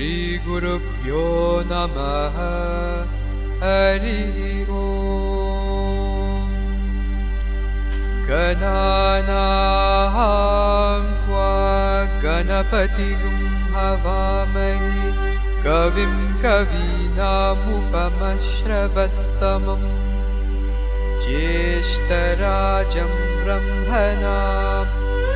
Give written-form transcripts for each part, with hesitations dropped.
श्रीगुरुभ्यो नमः। हरि ओम्। गणानां त्वा गणपतिं हवामहे कविं कवीनामुपमश्रवस्तमम् ज्येष्ठराजं ब्रह्मणां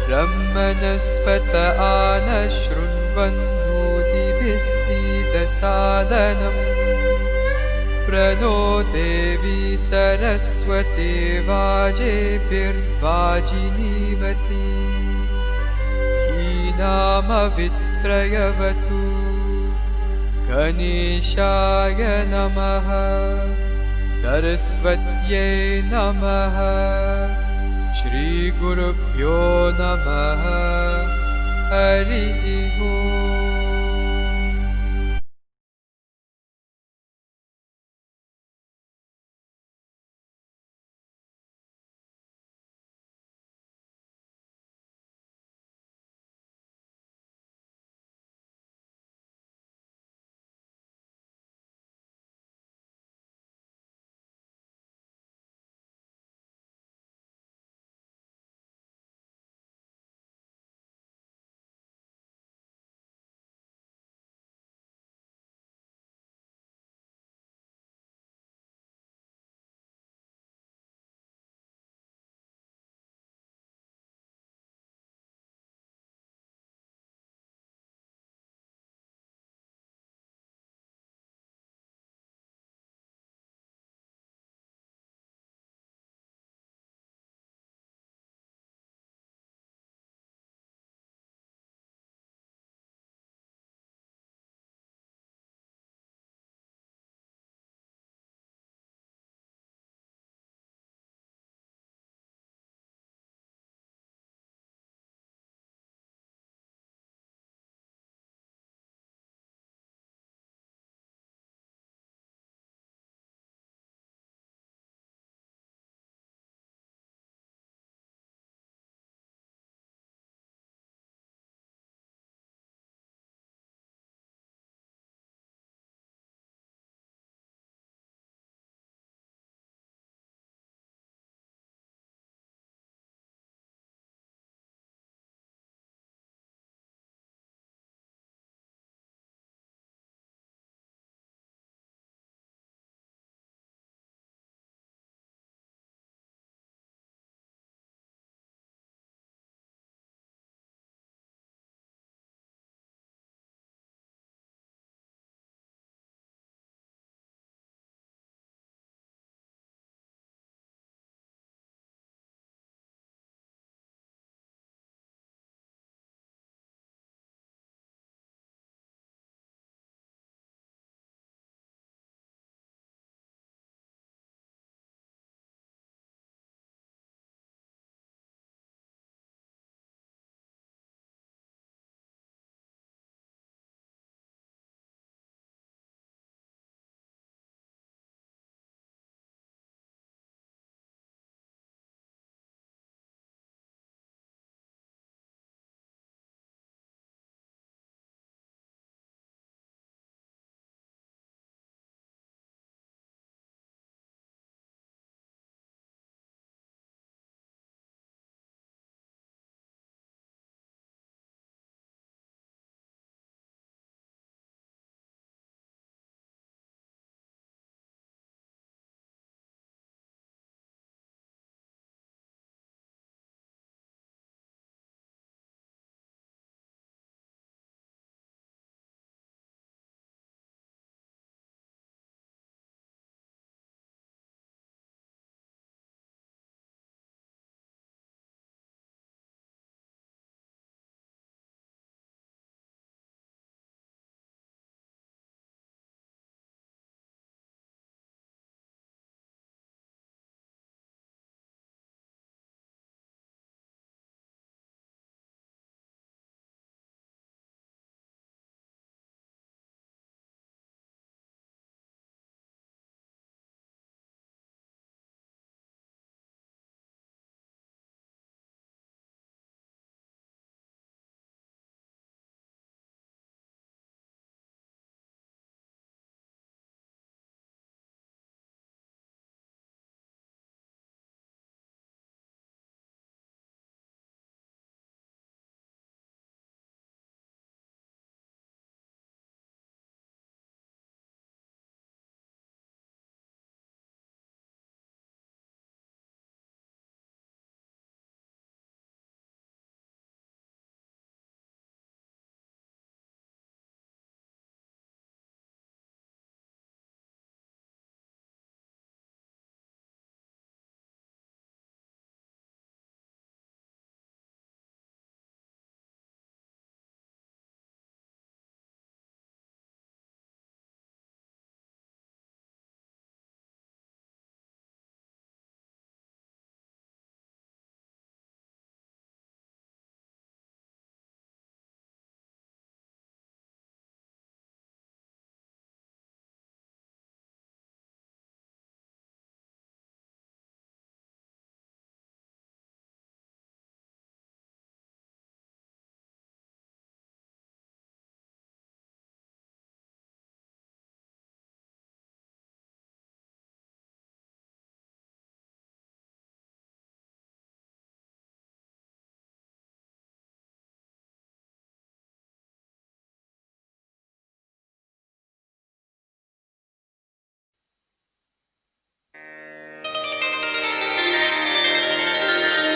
ब्रह्मणस्पत आनशृण्वन्नोतिभिः सीदसादनम् प्रणो देवी सरस्वती वाजेभिर्वाजिनीवती धीनामवित्रयवतु गणेशाय नमः सरस्वत्यै नमः श्रीगुरुभ्यो नमः। हरि ओम्।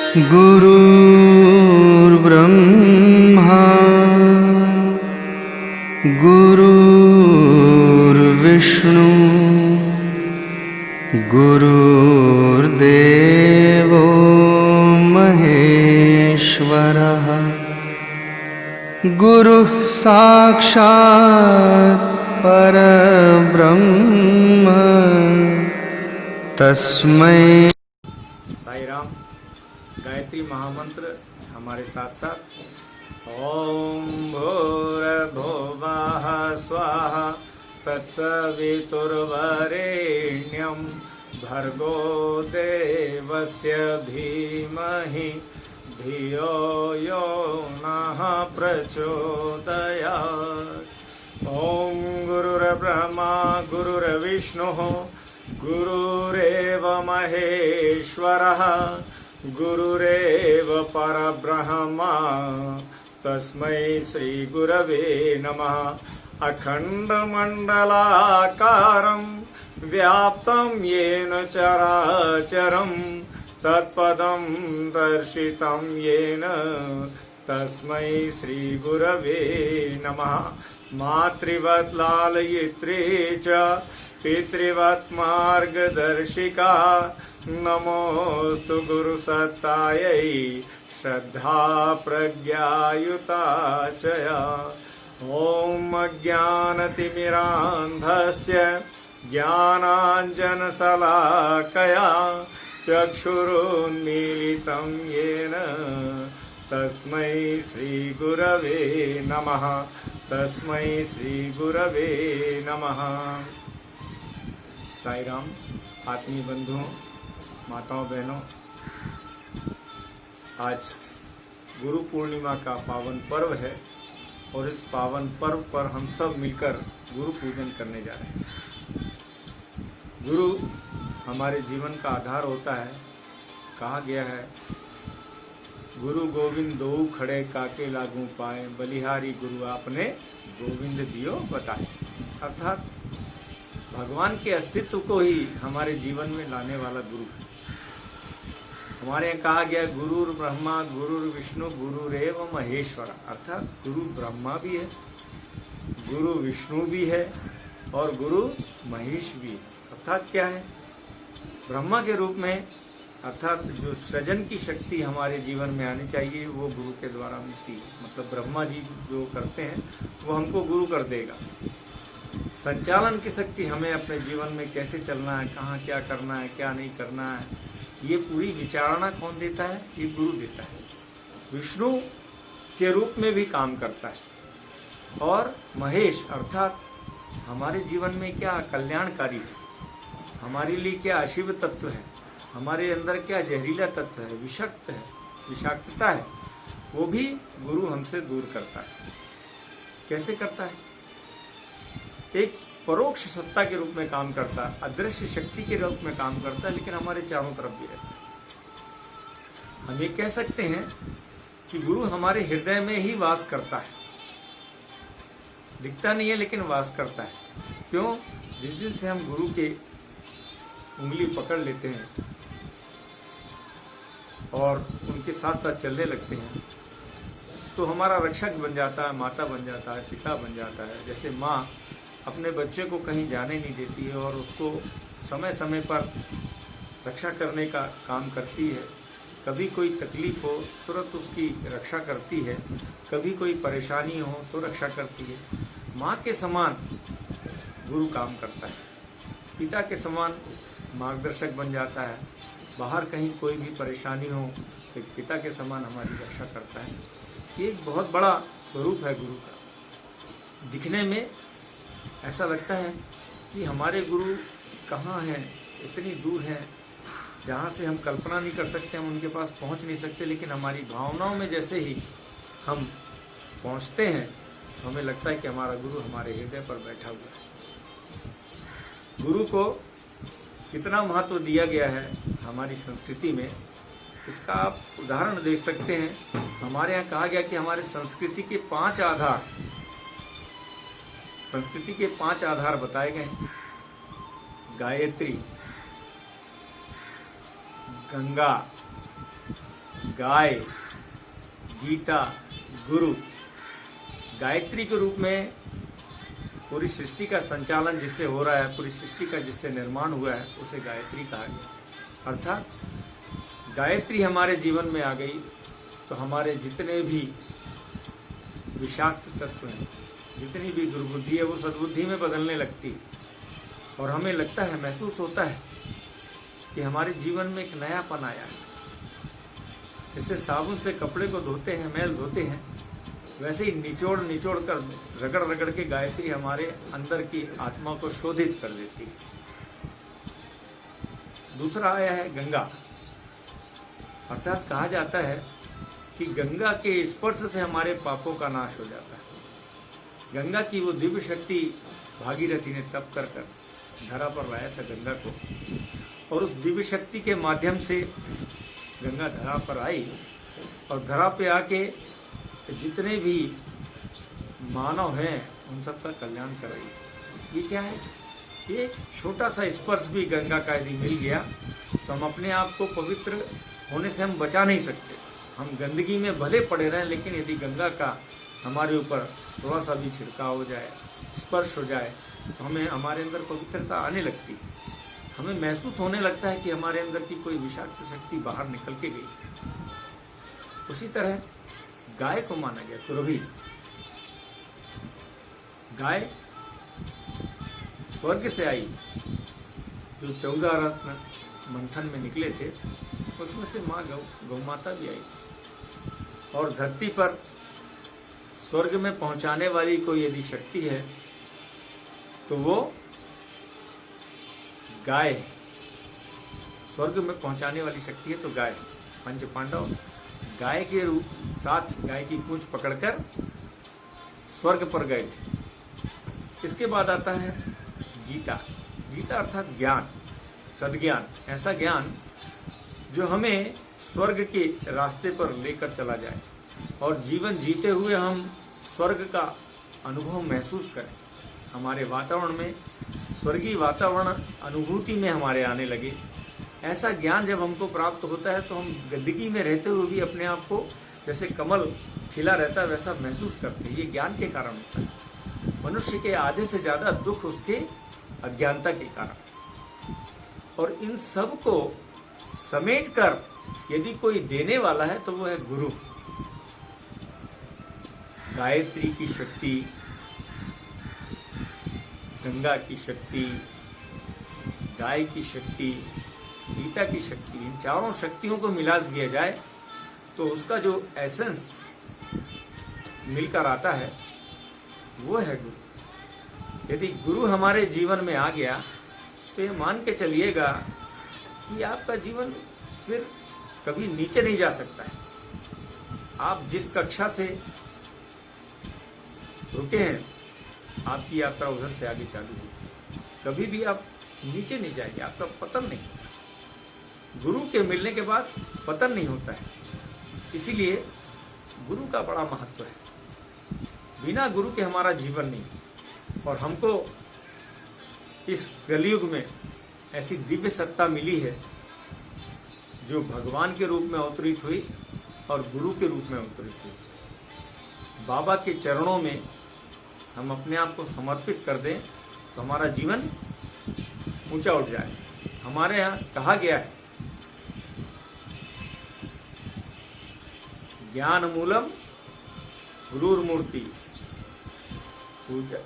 गुरुर्ब्रह्मा गुरुर्विष्णु गुरुर्देवो महेश्वरः गुरुः साक्षात् परब्रह्म तस्मै। साई राम। गायत्री महामंत्र हमारे साथ साथ ओम भूर्भुवः स्वाहा तत्सवितुर्वरेण्यं भर्गो देवस्य धीमहि धियो यो नः प्रचोदयात्। ओम गुरुर्ब्रह्मा गुरुर्विष्णुः गुरुरेव महेश्वरः गुरुरेव परब्रह्मा तस्मै श्री गुरवे नमः। अखण्डमण्डलाकारं व्याप्तं येन चराचरं तत्पदं दर्शितं येन तस्मै श्री गुरवे नमः। मातृवत् लालयित्री च पितृवत् मार्गदर्शिका नमोस्तु गुरुसत्तायै श्रद्धा प्रज्ञायुता च या। ॐ अज्ञानतिमिरान्धस्य ज्ञानाञ्जनशलाकया चक्षुरुन्मीलितं येन तस्मै श्रीगुरवे नमः। तस्मै श्रीगुरवे नमः। साई राम। आत्मीय बंधुओं, माताओं, बहनों, आज गुरु पूर्णिमा का पावन पर्व है और इस पावन पर्व पर हम सब मिलकर गुरु पूजन करने जा रहे हैं। गुरु हमारे जीवन का आधार होता है। कहा गया है, गुरु गोविंद दो खड़े काके लागू पाए, बलिहारी गुरु आपने गोविंद दियो बताए। अर्थात भगवान के अस्तित्व को ही हमारे जीवन में लाने वाला गुरु है। हमारे यहाँ कहा गया गुरुर ब्रह्मा गुरुर विष्णु गुरुरेव महेश्वर। अर्थात गुरु ब्रह्मा भी है, गुरु विष्णु भी है और गुरु महेश भी है। अर्थात क्या है, ब्रह्मा के रूप में अर्थात जो सृजन की शक्ति हमारे जीवन में आनी चाहिए वो गुरु के द्वारा मिलती है। मतलब ब्रह्मा जी जो करते हैं वो हमको गुरु कर देगा। संचालन की शक्ति हमें अपने जीवन में कैसे चलना है, कहाँ क्या करना है, क्या नहीं करना है, ये पूरी विचारणा कौन देता है? ये गुरु देता है। विष्णु के रूप में भी काम करता है और महेश अर्थात हमारे जीवन में क्या कल्याणकारी है, हमारे लिए क्या अशिव तत्व है, हमारे अंदर क्या जहरीला तत्व है, विषक्त है, विषाक्तता है, वो भी गुरु हमसे दूर करता है। कैसे करता है? एक परोक्ष सत्ता के रूप में काम करता है, अदृश्य शक्ति के रूप में काम करता है, लेकिन हमारे चारों तरफ भी रहता है। हम ये कह सकते हैं कि गुरु हमारे हृदय में ही वास करता है। दिखता नहीं है लेकिन वास करता है। क्यों? जिस दिन से हम गुरु के उंगली पकड़ लेते हैं और उनके साथ साथ चलने लगते हैं तो हमारा रक्षक बन जाता है, माता बन जाता है, पिता बन जाता है। जैसे माँ अपने बच्चे को कहीं जाने नहीं देती है और उसको समय समय पर रक्षा करने का काम करती है। कभी कोई तकलीफ हो तुरंत उसकी रक्षा करती है, कभी कोई परेशानी हो तो रक्षा करती है। माँ के समान गुरु काम करता है, पिता के समान मार्गदर्शक बन जाता है। बाहर कहीं कोई भी परेशानी हो तो पिता के समान हमारी रक्षा करता है। ये एक बहुत बड़ा स्वरूप है गुरु का। दिखने में ऐसा लगता है कि हमारे गुरु कहाँ हैं, इतनी दूर हैं, जहाँ से हम कल्पना नहीं कर सकते, हम उनके पास पहुँच नहीं सकते। लेकिन हमारी भावनाओं में जैसे ही हम पहुँचते हैं तो हमें लगता है कि हमारा गुरु हमारे हृदय पर बैठा हुआ है। गुरु को कितना महत्व दिया गया है हमारी संस्कृति में, इसका आप उदाहरण देख सकते हैं। हमारे यहाँ कहा गया कि हमारे संस्कृति के 5 आधार बताए गए हैं। गायत्री, गंगा, गाय, गीता, गुरु, गायत्री के रूप में पूरी सृष्टि का संचालन जिससे हो रहा है, पूरी सृष्टि का जिससे निर्माण हुआ है, उसे गायत्री कहा गया। अर्थात गायत्री हमारे जीवन में आ गई तो हमारे जितने भी विषाक्त तत्व हैं, जितनी भी दुर्बुद्धि है, वो सद्बुद्धि में बदलने लगती है और हमें लगता है, महसूस होता है कि हमारे जीवन में एक नयापन आया है। जैसे साबुन से कपड़े को धोते हैं, मैल धोते हैं, वैसे ही निचोड़ निचोड़ कर, रगड़ रगड़ के गायत्री हमारे अंदर की आत्मा को शोधित कर देती है। दूसरा आया है गंगा। अर्थात कहा जाता है कि गंगा के स्पर्श से हमारे पापों का नाश हो जाता है। गंगा की वो दिव्य शक्ति भागीरथी ने तप कर कर धरा पर लाया था गंगा को, और उस दिव्य शक्ति के माध्यम से गंगा धरा पर आई और धरा पे आके जितने भी मानव हैं उन सब का कल्याण कर रही है। ये क्या है? ये छोटा सा स्पर्श भी गंगा का यदि मिल गया तो हम अपने आप को पवित्र होने से हम बचा नहीं सकते। हम गंदगी में भले पड़े रहें, लेकिन यदि गंगा का हमारे ऊपर थोड़ा सा भी छिड़काव हो जाए, स्पर्श हो जाए, तो हमें हमारे अंदर पवित्रता आने लगती है। हमें महसूस होने लगता है कि हमारे अंदर की कोई विषाक्त शक्ति बाहर निकल के गई। उसी तरह गाय को माना गया सुरभि। गाय स्वर्ग से आई, जो 14 रत्न मंथन में निकले थे, उसमें से माँ गौ माता भी आई थी। और धरती पर स्वर्ग में पहुंचाने वाली कोई यदि शक्ति है तो वो गाय है। स्वर्ग में पहुंचाने वाली शक्ति है तो गाय। पंच पांडव गाय के रूप साथ गाय की पूंछ पकड़कर स्वर्ग पर गए थे। इसके बाद आता है गीता। गीता अर्थात ज्ञान, सद्ज्ञान, ऐसा ज्ञान जो हमें स्वर्ग के रास्ते पर लेकर चला जाए और जीवन जीते हुए हम स्वर्ग का अनुभव महसूस करें। हमारे वातावरण में स्वर्गीय वातावरण अनुभूति में हमारे आने लगे। ऐसा ज्ञान जब हमको प्राप्त होता है तो हम गंदगी में रहते हुए भी अपने आप को जैसे कमल खिला रहता है वैसा महसूस करते हैं। ये ज्ञान के कारण होता है। मनुष्य के आधे से ज्यादा दुख उसके अज्ञानता के कारण। और इन सब को समेट कर यदि कोई देने वाला है तो वो है गुरु। गायत्री की शक्ति, गंगा की शक्ति, गाय की शक्ति, गीता की शक्ति, इन चारों शक्तियों को मिला दिया जाए तो उसका जो एसेंस मिलकर आता है वो है गुरु। यदि गुरु हमारे जीवन में आ गया तो ये मान के चलिएगा कि आपका जीवन फिर कभी नीचे नहीं जा सकता है। आप जिस कक्षा से रुके हैं आपकी यात्रा उधर से आगे चालू होगी। कभी भी आप नीचे नहीं जाएंगे, आपका पतन नहीं। गुरु के मिलने के बाद पतन नहीं होता है। इसीलिए गुरु का बड़ा महत्व है। बिना गुरु के हमारा जीवन नहीं। और हमको इस कलयुग में ऐसी दिव्य सत्ता मिली है जो भगवान के रूप में अवतरित हुई और गुरु के रूप में अवतरित हुई। बाबा के चरणों में हम अपने आप को समर्पित कर दें तो हमारा जीवन ऊंचा उठ जाए। हमारे यहाँ कहा गया है, ज्ञान मूलम गुरुर्मूर्ति, पूजा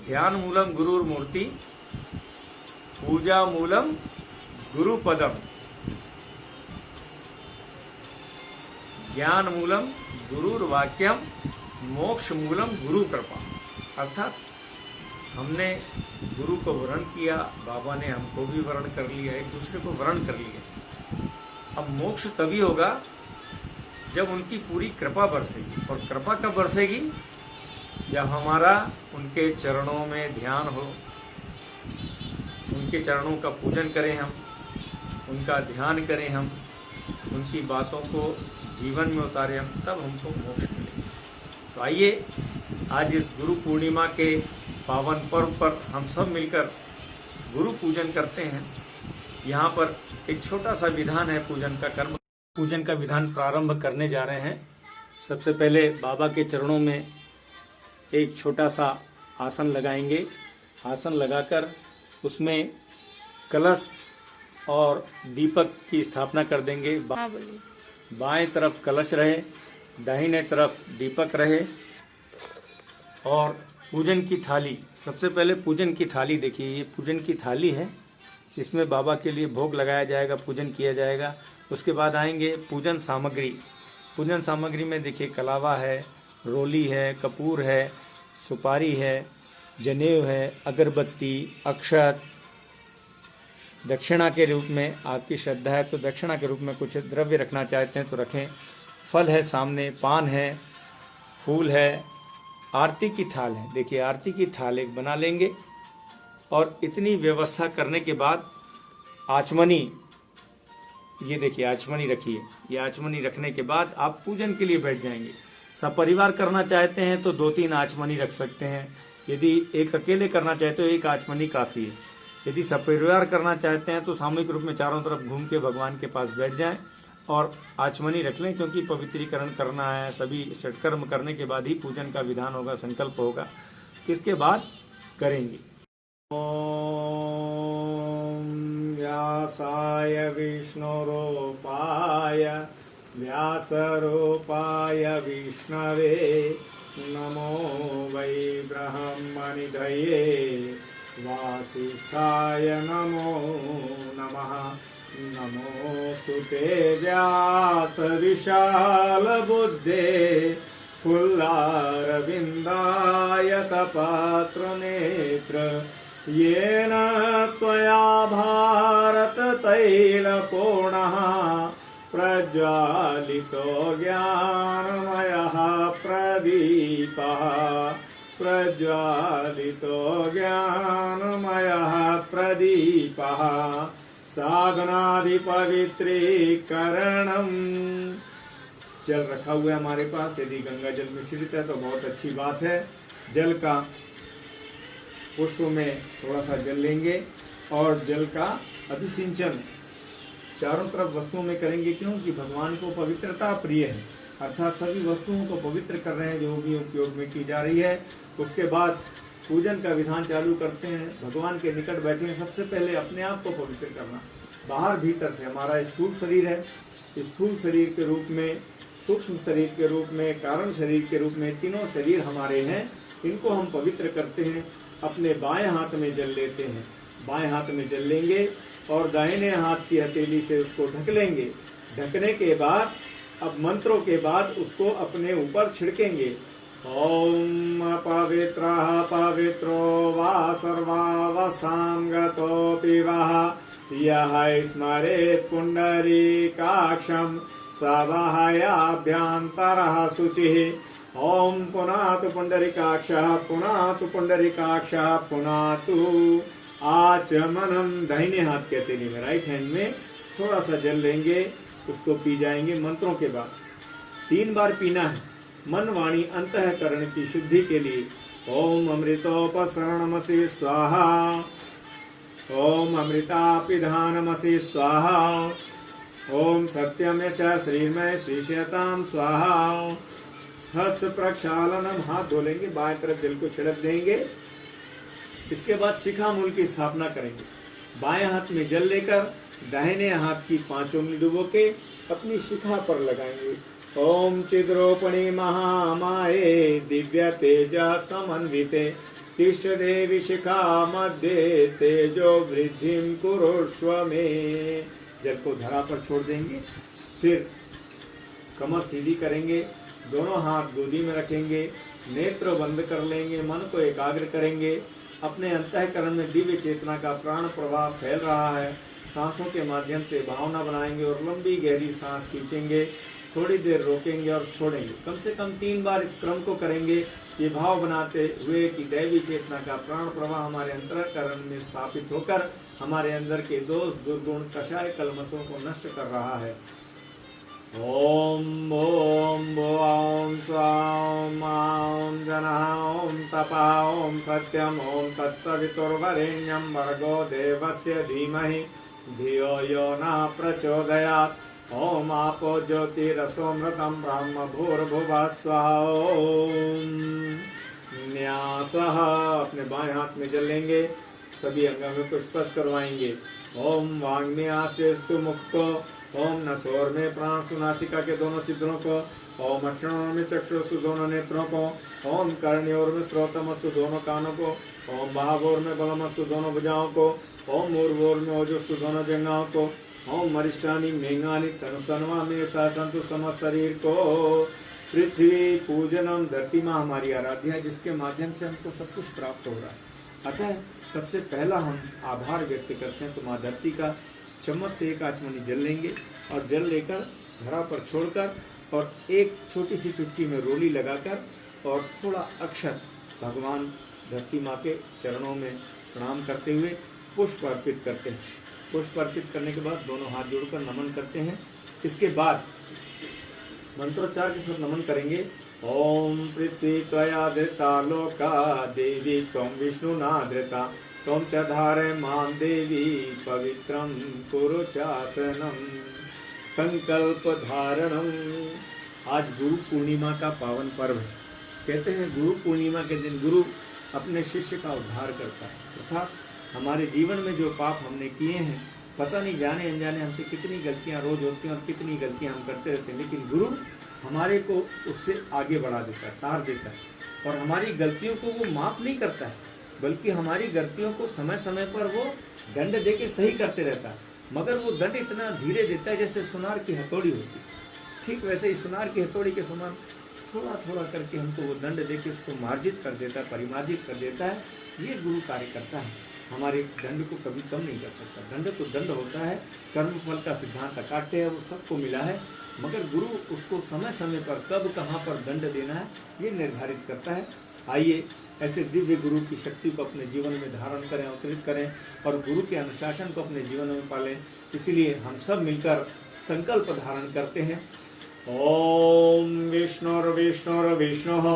ध्यान मूलम गुरुर्मूर्ति, पूजा मूलम गुरुपदम, ज्ञान मूलम गुरुर्वाक्यम, मोक्ष मूलम गुरु कृपा। अर्थात हमने गुरु को वरण किया, बाबा ने हमको भी वरण कर लिया, एक दूसरे को वरण कर लिया। अब मोक्ष तभी होगा जब उनकी पूरी कृपा बरसेगी। और कृपा कब बरसेगी? जब हमारा उनके चरणों में ध्यान हो, उनके चरणों का पूजन करें हम, उनका ध्यान करें हम, उनकी बातों को जीवन में उतारें हम, तब हमको मोक्ष मिलेगा। तो आइए आज इस गुरु पूर्णिमा के पावन पर्व पर हम सब मिलकर गुरु पूजन करते हैं। यहाँ पर एक छोटा सा विधान है पूजन का, कर्म पूजन का विधान प्रारंभ करने जा रहे हैं। सबसे पहले बाबा के चरणों में एक छोटा सा आसन लगाएंगे। आसन लगाकर उसमें कलश और दीपक की स्थापना कर देंगे। बाएं तरफ कलश रहे, दाहिने तरफ दीपक रहे और पूजन की थाली। सबसे पहले पूजन की थाली देखिए, ये पूजन की थाली है जिसमें बाबा के लिए भोग लगाया जाएगा, पूजन किया जाएगा। उसके बाद आएंगे पूजन सामग्री। पूजन सामग्री में देखिए कलावा है, रोली है, कपूर है, सुपारी है, जनेऊ है, अगरबत्ती, अक्षत। दक्षिणा के रूप में आपकी श्रद्धा है तो दक्षिणा के रूप में कुछ द्रव्य रखना चाहते हैं तो रखें। फल है सामने, पान है, फूल है, आरती की थाल है। देखिए आरती की थाल एक बना लेंगे और इतनी व्यवस्था करने के बाद आचमनी, ये देखिए आचमनी रखिए। ये आचमनी रखने के बाद आप पूजन के लिए बैठ जाएंगे। सपरिवार करना चाहते हैं तो 2-3 आचमनी रख सकते हैं। यदि एक अकेले करना चाहते हो एक आचमनी काफ़ी है। यदि सपरिवार करना चाहते हैं तो सामूहिक रूप में चारों तरफ घूम के भगवान के पास बैठ जाएं और आचमनी रख लें, क्योंकि पवित्रीकरण करना है। सभी षटकर्म करने के बाद ही पूजन का विधान होगा, संकल्प होगा, इसके बाद करेंगे। ओम व्यासाय विष्णुरूपाय व्यासरूपाय विष्णवे नमो वै ब्रह्मनिधये वासिष्ठाय नमो नमः। नमोस्तुते व्यास विशाल बुद्धे फुल्लारविन्दाय पात्र नेत्र येन त्वया भारत तैलपूर्णः प्रज्वालितो ज्ञानमयः प्रदीपः प्रज्वालितो ज्ञानमयः प्रदीपः साधनाधिपवित्रीकरणम्। जल रखा हुआ है हमारे पास। यदि गंगा जल मिश्रित है तो बहुत अच्छी बात है। जल का पुष्प में थोड़ा सा जल लेंगे और जल का अभिसिंचन चारों तरफ वस्तुओं में करेंगे। क्योंकि भगवान को पवित्रता प्रिय है, अर्थात सभी वस्तुओं को पवित्र कर रहे हैं जो भी उपयोग में की जा रही है। उसके बाद पूजन का विधान चालू करते हैं। भगवान के निकट बैठे हैं। सबसे पहले अपने आप को पवित्र करना, बाहर भीतर से। हमारा स्थूल शरीर है, स्थूल शरीर के रूप में, सूक्ष्म शरीर के रूप में, कारण शरीर के रूप में, तीनों शरीर हमारे हैं। इनको हम पवित्र करते हैं। अपने बाएं हाथ में जल लेते हैं। बाएं हाथ में जल लेंगे और दाहिने हाथ की हथेली से उसको ढक लेंगे। ढकने के बाद अब मंत्रों के बाद उसको अपने ऊपर छिड़केंगे। ओम पवित्रः पवित्रो वा सर्वावस्थांगतोऽपि वः यः स्मरेत् पुण्डरीकाक्षं सवहयाभ्यन्तरः शुचिः। ओम पुनातु पुंडरीकाक्षः पुनातु पुंडरीकाक्षः पुनातु आचमनम। दाहिने हाथ के हथेली में, राइट हैंड में थोड़ा सा जल लेंगे, उसको पी जाएंगे। मंत्रों के बाद 3 बार पीना है, मन वाणी अंतःकरण की शुद्धि के लिए। ओम अमृतोपसरणमसि स्वाहा, ओम अमृतापिधानमसि स्वाहा, ओम सत्यमेश श्रीमय श्रीशताम स्वाहा। हस्त प्रक्षालनम, हाथ धो लेंगे, बाएं तरफ जल को छिड़क देंगे। इसके बाद शिखा मूल की स्थापना करेंगे। बाएं हाथ में जल लेकर दाहिने हाथ की 5 उंगली डुबो के अपनी शिखा पर लगाएंगे। ओम चिद्रोपणी महामाये दिव्य तेजा समन्विते तिष्ठ देवी शिखा मध्य तेजो वृद्धि कुरुष्व में। जल को धरा पर छोड़ देंगे। फिर कमर सीधी करेंगे, दोनों हाथ गोदी में रखेंगे, नेत्र बंद कर लेंगे, मन को एकाग्र करेंगे। अपने अंतःकरण में दिव्य चेतना का प्राण प्रवाह फैल रहा है। सांसों के माध्यम से भावना बनाएंगे और लंबी गहरी सांस खींचेंगे। थोड़ी देर रोकेंगे और छोड़ेंगे। कम से कम 3 बार इस क्रम को करेंगे, ये भाव बनाते हुए कि दैवी चेतना का प्राण प्रवाह हमारे अंतःकरण में स्थापित होकर हमारे अंदर के दोष दुर्गुण कषाय कलमशों को नष्ट कर रहा है। ओम ओम ओम स्वाम ओम जनः ओम तपः ओम सत्यम ओम तत्सवितुर्वरेण्यं भर्गो देवस्य धीमहि धियो यो न प्रचोदयात्। ओम आपो ज्योतिरसोमृतम ब्रह्म भूर्भुवः स्वाहा। ओम न्यासः, अपने बाएं हाथ में जल लेंगे, सभी अंगों को स्पर्श करवाएंगे। ओम वाग्न्यासेस्तु मुख को, ओम नसोर में प्राण सुनासिका के दोनों छिद्रों को, ओम अक्षणों में चक्षुस्तु दोनों नेत्रों को, ओम कर्णयोर में श्रोतमस्तु दोनों कानों को, ओम बाहोर में बलमस्तु दोनों भुजाओं को, ओम ऊर्वोर में ओजस्तु दोनों जंघाओं को, ओम मरिष्ठानी मेघानी तनुस्तनवा में सन्तु समस्त शरीर को। पृथ्वी पूजनम, धरती माँ हमारी आराध्या है जिसके माध्यम से हमको सब कुछ प्राप्त हो रहा है। अतः सबसे पहला हम आभार व्यक्त करते हैं, तो माँ धरती का चम्मच से एक आचमनी जल लेंगे और जल लेकर धरा पर छोड़कर और एक छोटी सी चुटकी में रोली लगाकर और थोड़ा अक्षर भगवान धरती माँ के चरणों में प्रणाम करते हुए पुष्प अर्पित करते हैं। पुष्प अर्पित करने के बाद दोनों हाथ जोड़कर नमन करते हैं। इसके बाद मंत्रोच्चार के साथ नमन करेंगे। ओम पृथ्वी त्वया धृता लोका देवी त्वं विष्णुना धृता त्वं च धारय मां देवी पवित्रं कुरु चासनम संकल्प धारणम। आज गुरु पूर्णिमा का पावन पर्व है। कहते हैं गुरु पूर्णिमा के दिन गुरु अपने शिष्य का उद्धार करता है, अर्थात हमारे जीवन में जो पाप हमने किए हैं, पता नहीं जाने अनजाने हमसे कितनी गलतियां रोज होती हैं और कितनी गलतियां हम करते रहते हैं, लेकिन गुरु हमारे को उससे आगे बढ़ा देता है, तार देता है और हमारी गलतियों को वो माफ नहीं करता है, बल्कि हमारी गलतियों को समय समय पर वो दंड दे के सही करते रहता है। मगर वो दंड इतना धीरे देता है जैसे सुनार की हथौड़ी होती है, ठीक वैसे ही सुनार की हथौड़ी के समान थोड़ा थोड़ा करके हमको वो दंड दे के उसको मार्जित कर देता है, परिमार्जित कर देता है। ये गुरु कार्य करता है, हमारे दंड को कभी कम नहीं कर सकता। दंड तो दंड होता है, कर्म फल का सिद्धांत अकाट्य है, वो सबको मिला है, मगर गुरु उसको समय समय पर कब कहाँ पर दंड देना है ये निर्धारित करता है। आइए ऐसे दिव्य गुरु की शक्ति को अपने जीवन में धारण करें, अवतरित करें और गुरु के अनुशासन को अपने जीवन में पालें। इसलिए हम सब मिलकर संकल्प धारण करते हैं। ओम विष्णुर्विष्णुर्विष्णुः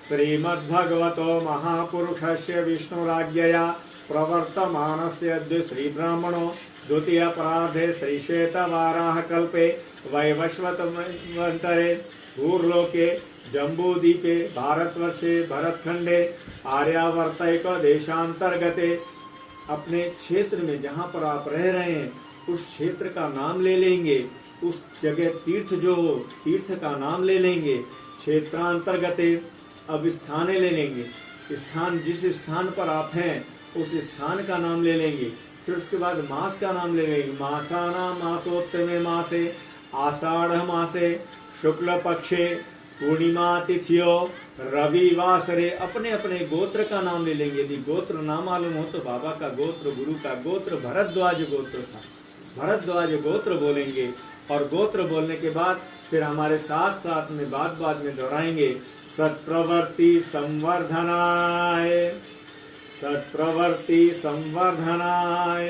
श्रीमद्भगवतो महापुरुषस्य विष्णुराज्ञया प्रवर्तमानस्य अद्य श्रीब्राह्मणो द्वितीयपरार्धे श्रीश्वेतवाराह कल्पे वैवस्वतमन्वन्तरे भूर्लोके जम्बूद्वीपे भारतवर्षे भरतखंडे आर्यावर्तैक देशांतर्गते। अपने क्षेत्र में जहाँ पर आप रह रहे हैं उस क्षेत्र का नाम ले लेंगे, उस जगह तीर्थ जो तीर्थ का नाम ले लेंगे। क्षेत्रांतर्गते अब स्थाने ले लेंगे, स्थान जिस स्थान पर आप हैं उस स्थान का नाम ले लेंगे। फिर उसके बाद मास का नाम ले लेंगे। मासाना मासोत्तमे मासे आषाढ़ मासे शुक्ल पक्षे पूर्णिमा तिथियों रविवासरे। अपने अपने गोत्र का नाम ले लेंगे। यदि गोत्र ना मालूम हो तो बाबा का गोत्र, गुरु का गोत्र भरद्वाज गोत्र था, भरद्वाज गोत्र बोलेंगे और गोत्र बोलने के बाद फिर हमारे साथ साथ में बाद में दोहराएंगे। सत्प्रवर्ति संवर्धनाय, सत्प्रवर्ति संवर्धनाय,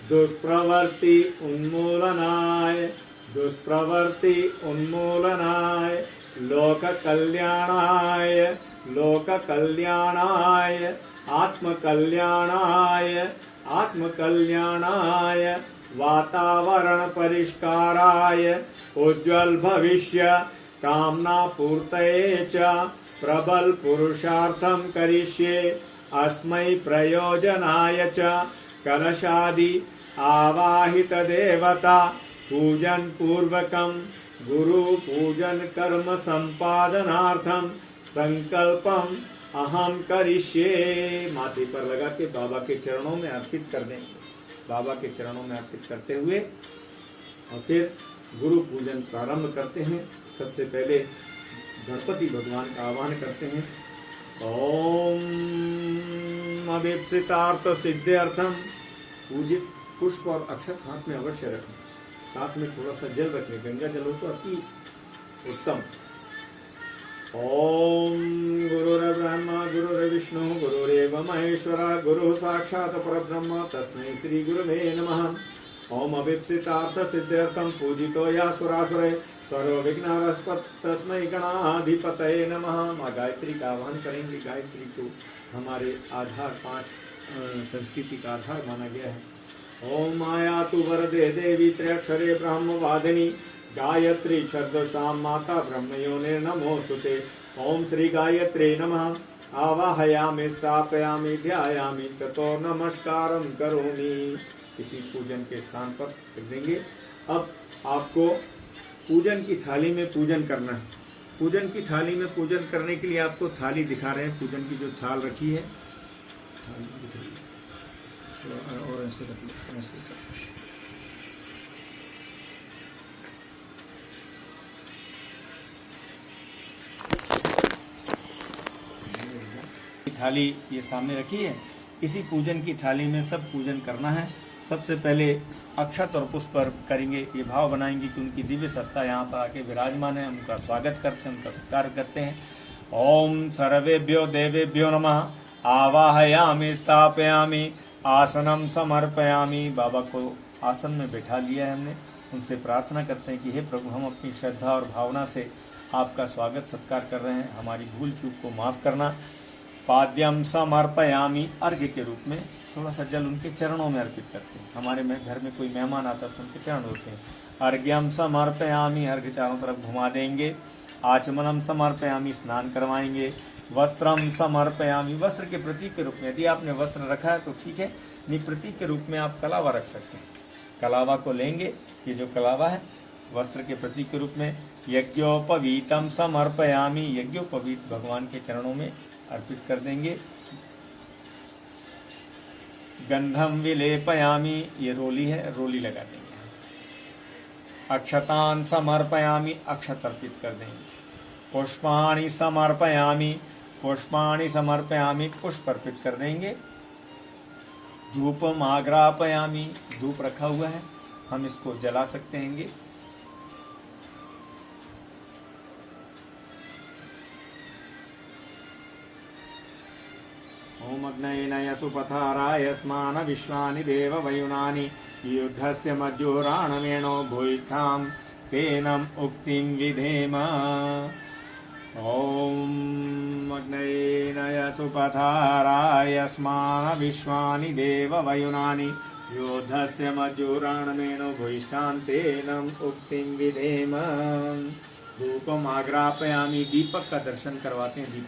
दुष्प्रवर्ति उन्मूलनाय, दुष्प्रवर्ति उन्मूलनाय, लोक कल्याणाय, लोक कल्याणाय, आत्म कल्याणाय, आत्म कल्याणाय, वातावरण परिष्काराय, उज्ज्वल भविष्य कामना पूर्तये च प्रबल पुरुषार्थम करिष्ये अस्मै प्रयोजनाय च कलशादि आवाहित देवता पूजन पूर्वकम गुरु पूजन कर्म संपादनार्थम संकल्पम अहम करिष्ये। माथे पर लगा के बाबा के चरणों में अर्पित कर दें। बाबा के चरणों में अर्पित करते हुए और फिर गुरु पूजन प्रारंभ करते हैं। सबसे पहले गणपति भगवान का आह्वान करते हैं। ओम अभिप्सितार्थ सिद्ध्यर्थम। पूजित पुष्प और अक्षत हाथ में अवश्य रखें, साथ में थोड़ा सा जल रख लें, गंगा जल हो तो अति उत्तम। ओम गुरुर्ब्रह्मा गुरुर्विष्णु गुरुरेव महेश्वर गुरु साक्षात् परब्रह्म तस्मै श्री गुरुवे नमः। ओम अभिप्सितार्थ सिद्ध्यर्थम पूजितो या सुरासुरे सर्व विघ्नास्पद तस्मै गणाधिपतये नमः। माँ गायत्री का आह्वान करेंगे। गायत्री को हमारे आधार 5 संस्कृति का आधार माना गया है। ओम माया तु वरदे देवी त्र्यक्षरे ब्रह्मवादिनी गायत्री छद्मसां माता ब्रह्मयोनिर्नमोस्तुते। ओम श्री गायत्रे नमः। आवाहयामि स्थापयामि ध्यायामि ततो नमस्कारं करोमि। किसी पूजन के स्थान पर रख देंगे। अब आपको पूजन की थाली में पूजन करना है। पूजन की थाली में पूजन करने के लिए आपको थाली दिखा रहे हैं। पूजन की जो थाल रखी है, थाली दिख रही है, थोड़ा और ऐसे रख लो, ऐसे कर। थाली ये सामने रखी है। इसी पूजन की थाली में सब पूजन करना है। सबसे पहले अक्षत और पुष्प करेंगे। ये भाव बनाएंगे कि उनकी दिव्य सत्ता यहाँ पर आके विराजमान है। उनका स्वागत करते हैं, उनका सत्कार करते हैं। ओम सर्वेभ्यो देवेभ्यो नमः। आवाहयामि स्थापयामि आसनम समर्पयामि। बाबा को आसन में बैठा लिया है हमने। उनसे प्रार्थना करते हैं कि हे प्रभु, हम अपनी श्रद्धा और भावना से आपका स्वागत सत्कार कर रहे हैं। हमारी भूल चूक को माफ़ करना। पाद्यम समर्पयामि। अर्घ्य के रूप में थोड़ा सा जल उनके चरणों में अर्पित करते हैं। हमारे में घर में कोई मेहमान आता तो उनके चरण होते हैं। अर्घ्यम समर्पयामि। अर्घ्य चारों तरफ घुमा देंगे। आचमनम समर्पयामि। स्नान करवाएंगे। वस्त्रम समर्पयामि। वस्त्र के प्रतीक के रूप में, यदि आपने वस्त्र रखा है तो ठीक है, नहीं प्रतीक के रूप में आप कलावा रख सकते हैं। कलावा को लेंगे। ये जो कलावा है वस्त्र के प्रतीक के रूप में। यज्ञोपवीतम समर्पयामि। यज्ञोपवीत भगवान के चरणों में अर्पित कर देंगे। गंधम विलेपयामि। ये रोली है, रोली लगा देंगे। अक्षतान समर्पयामि। अक्षत अर्पित कर देंगे। पुष्पाणि समर्पयामि। पुष्पाणि समर्पयामि। पुष्प अर्पित कर देंगे। धूपम आग्रापयामि। धूप रखा हुआ है, हम इसको जला सकते हैं। ओम अग्नये सुपथाराय स्मान विश्वानि देव वयुनानि युद्धस्य मज्जोराणवेणो भूयिष्ठां तेनम उक्तिं विधेम। ओम अग्नये सुपथाराय स्मान विश्वानि देव वयुनानि युद्धस्य मज्जोराणवेणो भूयिष्ठां तेनम उक्तिं विधेम। धूपम आग्रापयामि। दीपक का दर्शन करवाते हैं।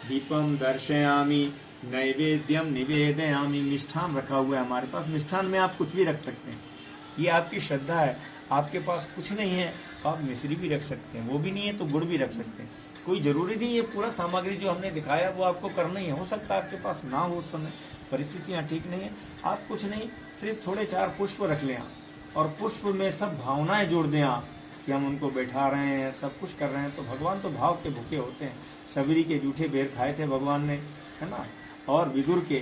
दीपम दर्शयामि। नैवेद्यम निवेदयामि। मिष्ठान रखा हुआ है हमारे पास। मिष्ठान में आप कुछ भी रख सकते हैं, ये आपकी श्रद्धा है। आपके पास कुछ नहीं है तो आप मिश्री भी रख सकते हैं, वो भी नहीं है तो गुड़ भी रख सकते हैं। कोई जरूरी नहीं है पूरा सामग्री जो हमने दिखाया वो आपको करना ही है। हो सकता है आपके पास ना हो उस समय, परिस्थितियाँ ठीक नहीं है। आप कुछ नहीं, सिर्फ थोड़े 4 पुष्प रख लें और पुष्प में सब भावनाएं जोड़ दें आप कि हम उनको बैठा रहे हैं, सब कुछ कर रहे हैं। तो भगवान तो भाव के भूखे होते हैं। सबरी के जूठे बेर खाए थे भगवान ने, है ना, और विदुर के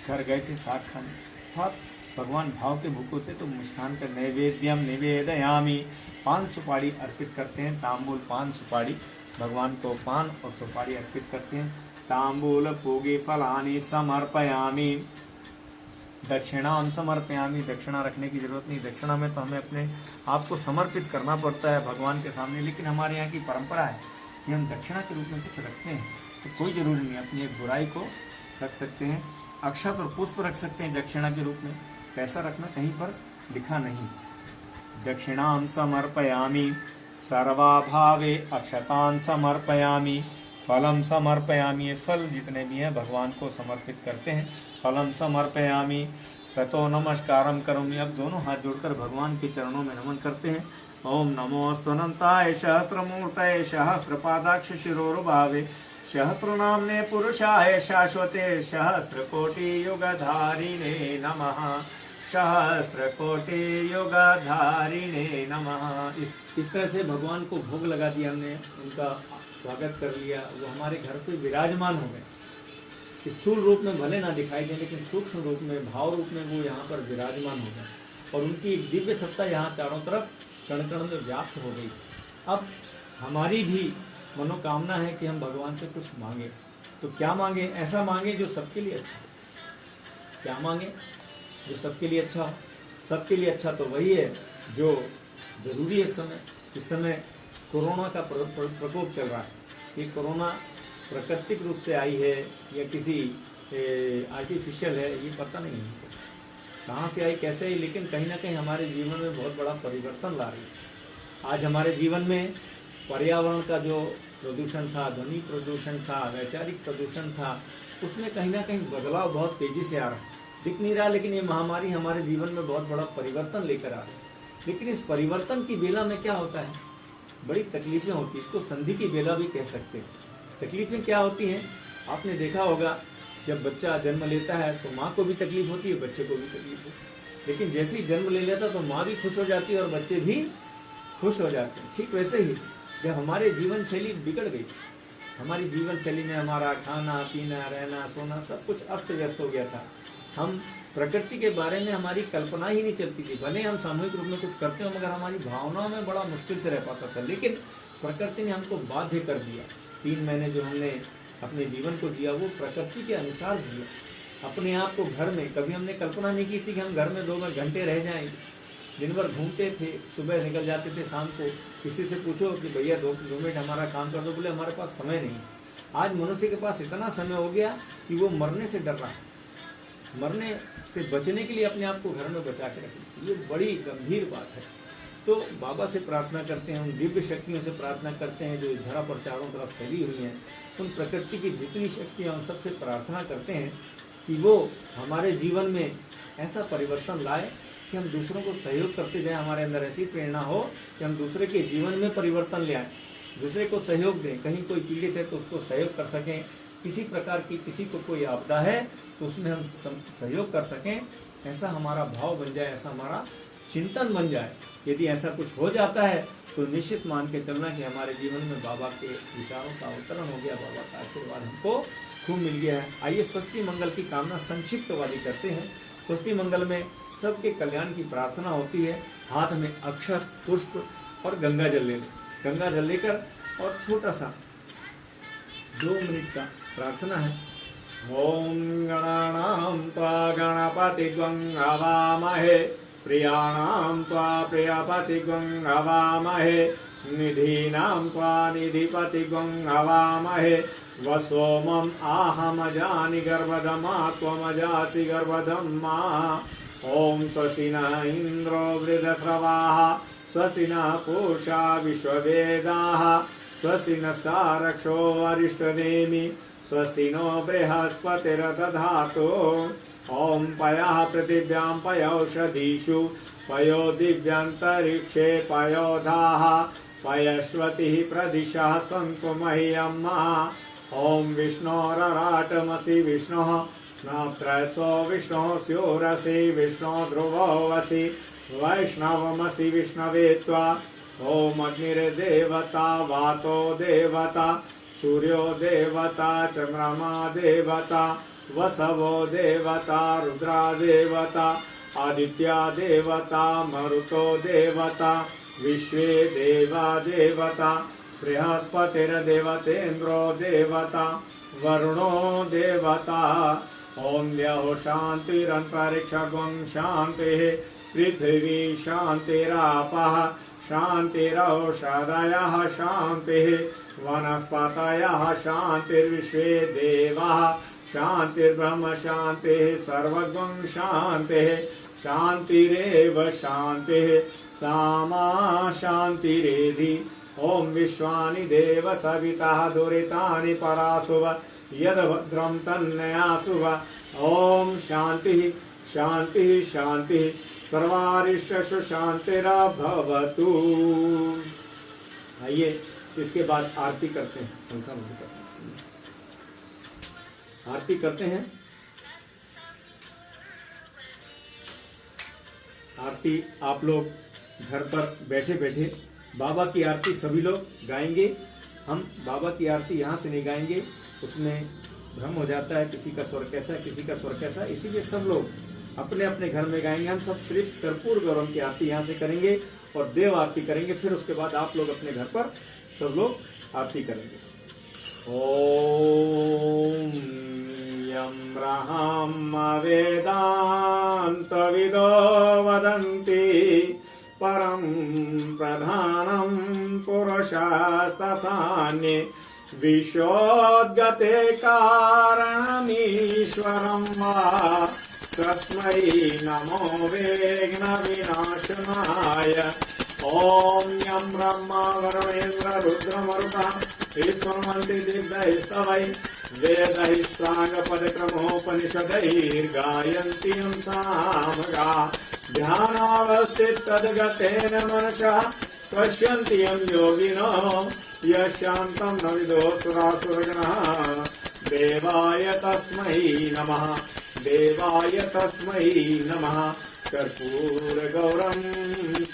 घर गए थे साग खाने। अर्थात भगवान भाव के भूखे होते। तो मिष्ठान का नैवेद्यम निवेदयामि। पान सुपारी अर्पित करते हैं। तांबूल पान सुपारी, भगवान को पान और सुपारी अर्पित करते हैं। तांबूल पूगे फलानि समर्पयामि। दक्षिणाम समर्पयामि। दक्षिणा रखने की जरूरत नहीं। दक्षिणा में तो हमें अपने आप को समर्पित करना पड़ता है भगवान के सामने, लेकिन हमारे यहाँ की परंपरा है कि हम दक्षिणा के रूप में कुछ रखते हैं। तो कोई जरूरी नहीं, अपनी एक बुराई को रख सकते हैं। अक्षत और पुष्प रख सकते हैं दक्षिणा के रूप में। पैसा रखना कहीं पर लिखा नहीं। दक्षिणां समर्पयामि। सर्वाभावे अक्षतान् समर्पयामि। फलम समर्पयामि। फल जितने भी हैं भगवान को समर्पित करते हैं। फलम समर्पयामि। ततो नमस्कारम करोमि। अब दोनों हाथ जोड़कर भगवान के चरणों में नमन करते हैं। ओम नमोस्तुनंताय सहस्रमूर्तये सहस्रपादाक्ष शिरोरुभावे सहस्रनाम्ने पुरुषाय शाश्वते सहस्रकोटि युगधारिणे नमः। सहस्रकोटि युगधारिणे नमः। इस तरह से भगवान को भोग लगा दिया हमने, उनका स्वागत कर लिया। वो हमारे घर पे विराजमान हो गए। स्थूल रूप में भले ना दिखाई दे, लेकिन सूक्ष्म रूप में, भाव रूप में वो यहाँ पर विराजमान हो गए और उनकी दिव्य सत्ता यहाँ चारों तरफ कण कण में व्याप्त हो गई। अब हमारी भी मनोकामना है कि हम भगवान से कुछ मांगे। तो क्या मांगे? ऐसा मांगे जो सबके लिए अच्छा हो। क्या मांगे? जो सबके लिए अच्छा हो। सबके लिए अच्छा तो वही है जो जरूरी है इस समय कोरोना का प्रकोप चल रहा है। ये कोरोना प्राकृतिक रूप से आई है या किसी आर्टिफिशियल है, ये पता नहीं है कहाँ से आई, कैसे आई, लेकिन कहीं ना कहीं हमारे जीवन में बहुत बड़ा परिवर्तन ला रही है। आज हमारे जीवन में पर्यावरण का जो प्रदूषण था, ध्वनि प्रदूषण था, वैचारिक प्रदूषण था, उसमें कहीं ना कहीं बदलाव बहुत तेजी से आ रहा है। दिख नहीं रहा, लेकिन ये महामारी हमारे जीवन में बहुत बड़ा परिवर्तन लेकर आ रही है। लेकिन इस परिवर्तन की बेला में क्या होता है, बड़ी तकलीफें होती है। इसको संधि की बेला भी कह सकते हैं। तकलीफें क्या होती हैं, आपने देखा होगा जब बच्चा जन्म लेता है तो माँ को भी तकलीफ होती है, बच्चे को भी तकलीफ होती है। लेकिन जैसे ही जन्म ले लेता तो माँ भी खुश हो जाती है और बच्चे भी खुश हो जाते हैं। ठीक वैसे ही जब हमारे जीवन शैली बिगड़ गई, हमारी जीवन शैली में हमारा खाना पीना रहना सोना सब कुछ अस्त व्यस्त हो गया था। हम प्रकृति के बारे में हमारी कल्पना ही नहीं चलती थी। भले हम सामूहिक रूप में कुछ करते हो, मगर हमारी भावनाओं में बड़ा मुश्किल से रह पाता था। लेकिन प्रकृति ने हमको बाध्य कर दिया। 3 महीने जो हमने अपने जीवन को जिया वो प्रकृति के अनुसार जिया। अपने आप को घर में, कभी हमने कल्पना नहीं की थी कि हम घर में 2 घंटे रह जाएंगे। दिन भर घूमते थे, सुबह निकल जाते थे, शाम को किसी से पूछो कि भैया 2 मिनट हमारा काम कर दो, बोले हमारे पास समय नहीं। आज मनुष्य के पास इतना समय हो गया कि वो मरने से डर रहा है। मरने से बचने के लिए अपने आप को घर में बचा के रखें, ये बड़ी गंभीर बात है। तो बाबा से प्रार्थना करते हैं, उन दिव्य शक्तियों से प्रार्थना करते हैं जो इस धरा पर चारों तरफ फैली हुई हैं। उन प्रकृति की जितनी शक्तियाँ, उन सबसे प्रार्थना करते हैं कि वो हमारे जीवन में ऐसा परिवर्तन लाए कि हम दूसरों को सहयोग करते जाएं। हमारे अंदर ऐसी प्रेरणा हो कि हम दूसरे के जीवन में परिवर्तन ले आएँ, दूसरे को सहयोग दें। कहीं कोई पीड़ित है तो उसको सहयोग कर सकें, किसी प्रकार की किसी को कोई आपदा है तो उसमें हम सहयोग कर सकें। ऐसा हमारा भाव बन जाए, ऐसा हमारा चिंतन बन जाए। यदि ऐसा कुछ हो जाता है तो निश्चित मान के चलना कि हमारे जीवन में बाबा के विचारों का अवतरण हो गया, बाबा का आशीर्वाद हमको खूब मिल गया है। आइए स्वस्ति मंगल की कामना संक्षिप्त वाली करते हैं। स्वस्ति मंगल में सबके कल्याण की प्रार्थना होती है। हाथ में अक्षत, पुष्प और गंगा जल ले लें। गंगा जल लेकर और छोटा सा 2 मिनट का प्रार्थना है। ओम गणानां त्वा गणपतिग्वं हवामहे, प्रियाणां त्वा प्रियपतिग्वं हवामहे, निधीनां त्वा निधिपतिग्वं हवामहे। वसोमम् आहमजानि गर्भधमा त्वमजासि गर्भधम्मा। ओम स्वस्ति न इंद्रो वृद्धश्रवाः, स्वस्ति न पूषा विश्ववेदाः, स्वस्ति नस्तारक्षो अरिष्टनेमि, स्वस्ति नो बृहस्पतिर्दधातु। ओम पयः पृथिव्यां पयौषधीषु, पयो दिव्यन्तरिक्षे पयोधाः, पयश्वतिः प्रदिशः सन्तु मह्यम्मः। ओम विष्णोरराटमसि विष्णुः, स्नात्रयसो विष्णुः स्योरसि विष्णो ध्रुवोऽसि, वैष्णवमसि विष्णवे त्वा। ओम अग्निर्देवता, वातो देवता, सूर्यो देवता, चंद्रमा देवता, वसवो देवता, रुद्रा देवता, आदित्या देवता, मरुतो देवता, विश्वे देवा देवता, बृहस्पतिर्देवतेन्द्रो देवता, वरुणो देवता। ओम द्यौः शान्तिरन्तरिक्षं शान्तिः, पृथिवी शान्तिरापः शान्तिरौषधयः शान्तिः, वनस्पतयः शान्तिर्विश्वे देवाः शान्तिर्ब्रह्म शान्तिः, सर्वगं शान्तिः, शान्तिरेव शान्तिः, सामा शान्तिरेधि। ओम विश्वानि देव सवितः दुरितानि परासुव, यद्भद्रं तन्नयासुव। ओम शान्तिः शान्तिः शान्तिः, सर्वारिष्टसु शान्तिर्भवतु। आइए इसके बाद आरती करते हैं। पंखा बंद करते हैं, आरती करते हैं। आरती आप लोग घर पर बैठे बैठे बाबा की आरती सभी लोग गाएंगे। हम बाबा की आरती यहाँ से नहीं गाएंगे, उसमें भ्रम हो जाता है, किसी का स्वर कैसा है किसी का स्वर कैसा है, इसीलिए सब लोग अपने अपने घर में गाएंगे। हम सब सिर्फ कर्पूर गौरम की आरती यहाँ से करेंगे और देव आरती करेंगे। फिर उसके बाद आप लोग अपने घर पर सब लोग आरती करेंगे। ओम यं ब्रह्म वेदांत विदो वदन्ति, परम प्रधानम पुरुषस्तथान्ये, विशोद्गते कारणमीश्वरं वा, तस्मै नमो विघ्न विनाशनाय। ओम यं ब्रह्मा वरुणेन्द्र रुद्रमरुतः ईश्वरमन्ति दिग्धैस्तवै वेदैः साङ्गपदक्रमोपनिषदैर्गायन्ति सामगा ध्यानावस्थितद्गतेन मनसः पश्यन्ति यं योगिनो यशान्तं न विदो सुरासुरगणः देवाय तस्मै नमः देवाय तस्मै नमः कर्पूरगौरं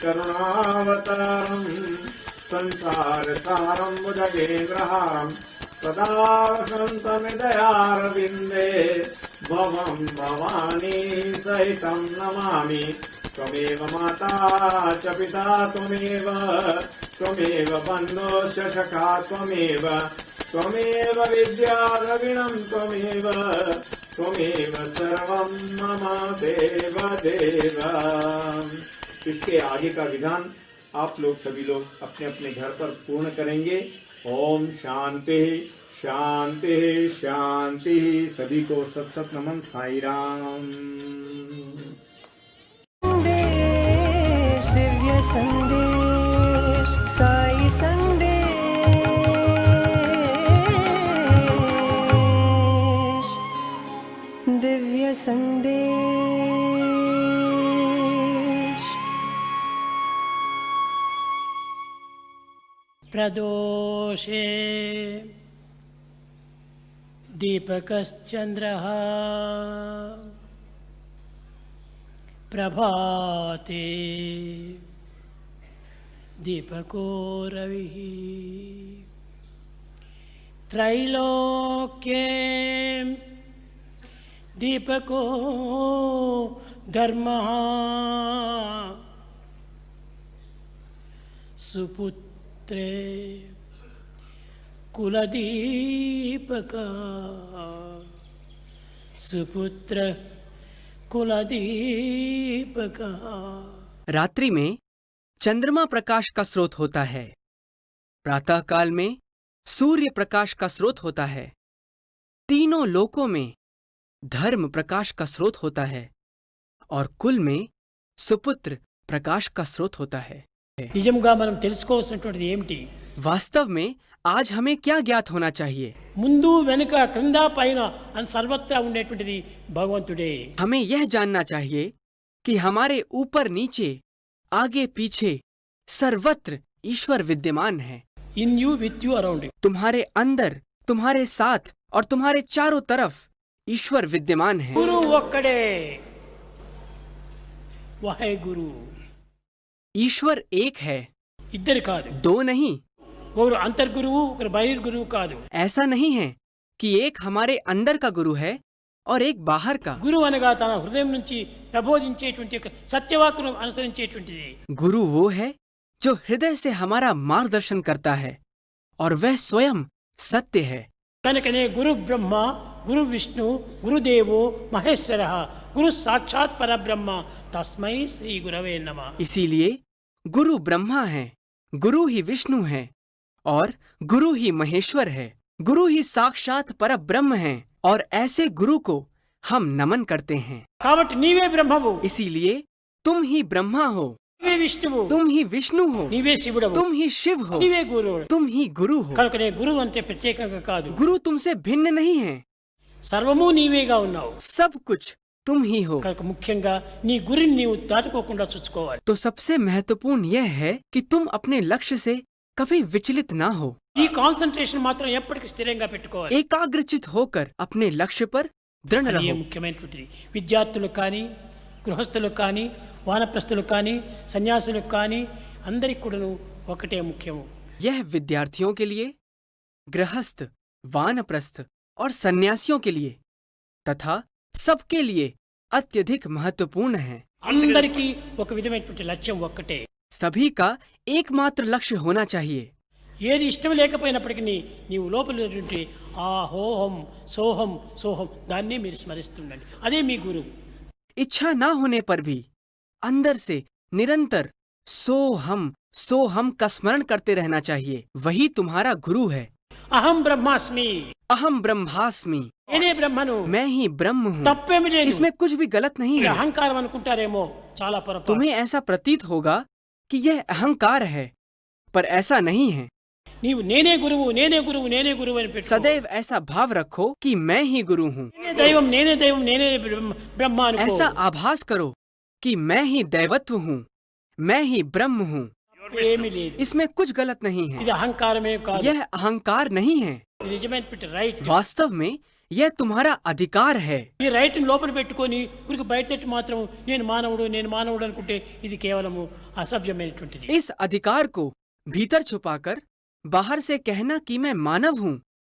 करुणावतारं संसारसारं भुजगेन्द्रहारं सदा वसन्तमिदयारविन्दे भवं भवानी सहितं नमामि त्वमेव माता च पिता त्वमेव बन्धुश्च सखा त्वमेव विद्या द्रविणं त्वमेव सर्वं मम देव देव। इसके आगे का विधान आप लोग सभी लोग अपने अपने घर पर पूर्ण करेंगे। ओम शांति शांति शांति। सभी को सत सत नमन। साई राम। संदेश दिव्य संदेश साई संदेश दिव्य संदेश। प्रदोषे दीपकश्चन्द्रः प्रभाते दीपको रविः त्रैलोक्ये दीपको धर्मः सुपुत्रे कुलदीपक सुपुत्र कुलदीपक। रात्रि में चंद्रमा प्रकाश का स्रोत होता है, प्रातः काल में सूर्य प्रकाश का स्रोत होता है, तीनों लोकों में धर्म प्रकाश का स्रोत होता है और कुल में सुपुत्र प्रकाश का स्रोत होता है। నిజంగా మనం తెలుసుకోవాల్సినటువంటిది ఏమిటి? वास्तव में आज हमें क्या ज्ञात होना चाहिए? ముందు వెనుక క్రింద పైన అని సర్వత్రా ఉండేటువంటిది భగవంతుడే। हमें यह जानना चाहिए कि हमारे ऊपर नीचे आगे पीछे सर्वत्र ईश्वर विद्यमान है। In you with you around you. तुम्हारे अंदर, तुम्हारे साथ और तुम्हारे चारों तरफ ईश्वर विद्यमान है। గురు ఒక్కడే, వహే గురు। ईश्वर एक है, ఇద్దరు కాదు, दो नहीं। ఒకరు అంతర్గురువు ఒకరు బహిర్గురువు కాదు। ऐसा नहीं है कि एक हमारे अंदर का गुरु है और एक बाहर का। గురువు అనగా తన హృదయం నుంచి ప్రబోధించేటువంటి ఒక సత్యవాక్కును అనుసరించేటువంటిది। गुरु वो है जो हृदय से हमारा मार्गदर्शन करता है और वह स्वयं सत्य है। కనుకనే గురు బ్రహ్మ గురు విష్ణు గురుదేవో మహేశ్వర గురు సాక్షాత్ పరబ్రహ్మ తస్మై శ్రీ గురవే నమః। इसीलिए गुरु ब्रह्मा है, गुरु ही विष्णु है और गुरु ही महेश्वर है, गुरु ही साक्षात परब्रह्म है और ऐसे गुरु को हम नमन करते हैं। కాబట్టి నీవే బ్రహ్మవు, इसीलिए तुम ही ब्रह्मा हो, నీవే విష్ణువు, तुम ही विष्णु हो, నీవే శివుడవు, तुम ही शिव हो, నీవే గురువు। तुम ही गुरु हो। కనుకనే గురువు అంటే ప్రత్యేకంగా కాదు, गुरु तुमसे भिन्न नहीं है, సర్వము నీవేగా ఉన్నావు। सब कुछ तुम ही हो। కనుక ముఖ్యంగా నీ గురిని నీవు దాటుకోకుండా చూసుకోవాలి। तो सबसे महत्वपूर्ण यह है कि तुम अपने लक्ष्य से कभी विचलित ना हो। ఈ కాన్సంట్రేషన్ మాత్రం ఎప్పటికీ స్థిరంగా పెట్టుకోవాలి। एकाग्रचित होकर अपने लक्ष्य पर दृढ़ అది रहो। ముఖ్యమైనటువంటిది। విద్యార్థులకు కానీ గృహస్థులకు కానీ వానప్రస్థులకు కానీ సన్యాసులకు కానీ అందరికి కూడాను ఒకటే ముఖ్యము। यह विद्यार्थियों के लिए, गृहस्थ, वानप्रस्थ और सन्यासियों के लिए तथा सबके लिए अत्यधिक महत्वपूर्ण है। అందరికీ ఒక విధమైనటువంటి లక్ష్యం ఒక్కటే। सभी का एकमात्र लक्ष्य होना चाहिए। ఏది ఇష్టం లేకపోయినప్పటికీ నీవు లోపల ఆ హోహం సోహం సోహం దాన్నే మీరు స్మరిస్తుండండి, అదే మీ గురువు। इच्छा ना होने पर भी अंदर से निरंतर सोहम का स्मरण करते रहना चाहिए, वही तुम्हारा गुरु है। అహం బ్రహ్మాస్మి, अहम ब्रह्मास्मि, నేనే బ్రహ్మను, मैं ही ब्रह्म हूँ। తప్పేమి లేదు। इसमें कुछ भी गलत नहीं ఇది है। అహంకారం అనుకుంటారేమో, చాలా పొరపాటు। तुम्हें ऐसा प्रतीत होगा कि यह अहंकार है, पर ऐसा नहीं है। నీవు నేనే గురువు నేనే గురువు నేనే గురువు అని పెట్టు. सदैव ऐसा भाव रखो कि मैं ही गुरु हूँ। నేనే దైవం నేనే దైవం నేనే బ్రహ్మ అనుకో. ऐसा आभास करो कि मैं ही दैवत्व हूँ, मैं ही ब्रह्म हूँ। ఏమీ లేదు. इसमें कुछ गलत नहीं है। ఇది అహంకారమే కాదు. यह అహంकार नहीं है। ఇది నిజమైనటువంటి రైట్. वास्तव में यह तुम्हारा अधिकार है। ఈ రైట్ ని లోపల పెట్టుకొని ఊరికి బయట మాత్రం నేను మానవుడు అనుకుంటే ఇది కేవలము అసభ్యమైనటువంటిది. इस अधिकार को भीतर छुपाकर बाहर से कहना कि मैं मानव हूँ,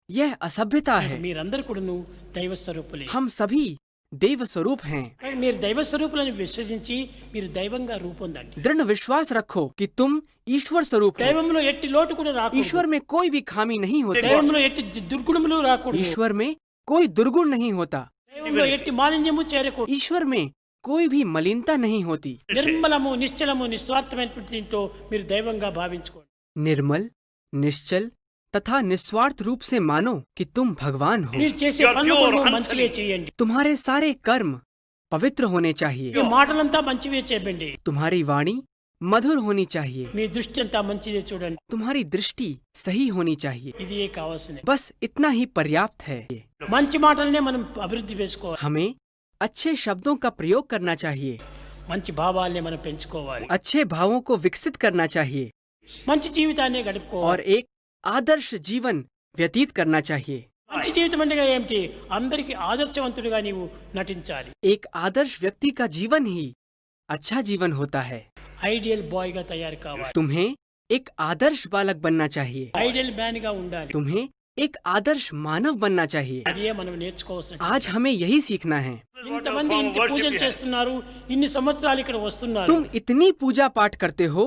यह असभ्यता है। మీరందరూ కూడాను దైవ స్వరూపులే. हम सभी देव स्वरूप हैं। కానీ మీరు దైవ స్వరూపులను విశ్వసించి మీరు దైవంగా రూపొందండి. दृढ़ विश्वास रखो कि तुम ईश्वर स्वरूप हो। దైవంలో ఎట్టి లోటు కూడా రాకూడదు. ईश्वर में कोई भी खामी नहीं होती। దైవంలో ఎట్టి దుర్గుణములు రాకూడదు. ईश्वर में कोई दुर्गुण नहीं होता। దైవంలో ఎట్టి మాలిన్యము చేరకూడదు. ईश्वर में कोई भी मलिनता नहीं होती। నిర్మలము నిశ్చలము నిస్వార్థమైనటువంటి దీంట్లో మీరు దైవంగా భావించుకోండి. निर्मल, निश्चल तथा निस्वार्थ रूप से मानो कि तुम भगवान हो। మీరు చేసే పనులు కూడా మంచివే చేయండి. तुम्हारे सारे कर्म पवित्र होने चाहिए। మీ మాటలంతా మంచివే చేయండి. तुम्हारी वाणी मधुर होनी चाहिए। మీ దృష్టి అంతా మంచిదే చూడండి. तुम्हारी दृष्टि सही होनी चाहिए। ఇది ఏ కావాల్సింది. बस इतना ही पर्याप्त है। మంచి మాటలనే మనం అభివృద్ధి చేసుకోవాలి. हमें अच्छे शब्दों का प्रयोग करना चाहिए। మంచి భావాలనే మనం పెంచుకోవాలి. अच्छे भावों को विकसित करना चाहिए మంచి జీవితాన్ని గడుపుకోవాలి. और एक आदर्श जीवन व्यतीत करना चाहिए। మంచి జీవితం అంటే ఏమిటి? అందరికీ ఆదర్శవంతుడిగా నీవు నటించాలి. एक आदर्श व्यक्ति का जीवन ही अच्छा जीवन होता है। ఐడియల్ బాయ్ గా తయారు కావాలి. तुम्हें एक आदर्श बालक बनना चाहिए। ఐడియల్ మ్యాన్ గా ఉండాలి. तुम्हें एक आदर्श मानव बनना चाहिए। అదే మనం నేర్చుకోవాల్సిన. आज हमें यही सीखना है। ఇంతమంది ఇంత పూజలు చేస్తున్నారు, ఇన్ని సంవత్సరాలు ఇక్కడ వస్తున్నారు. तुम इतनी पूजा पाठ करते हो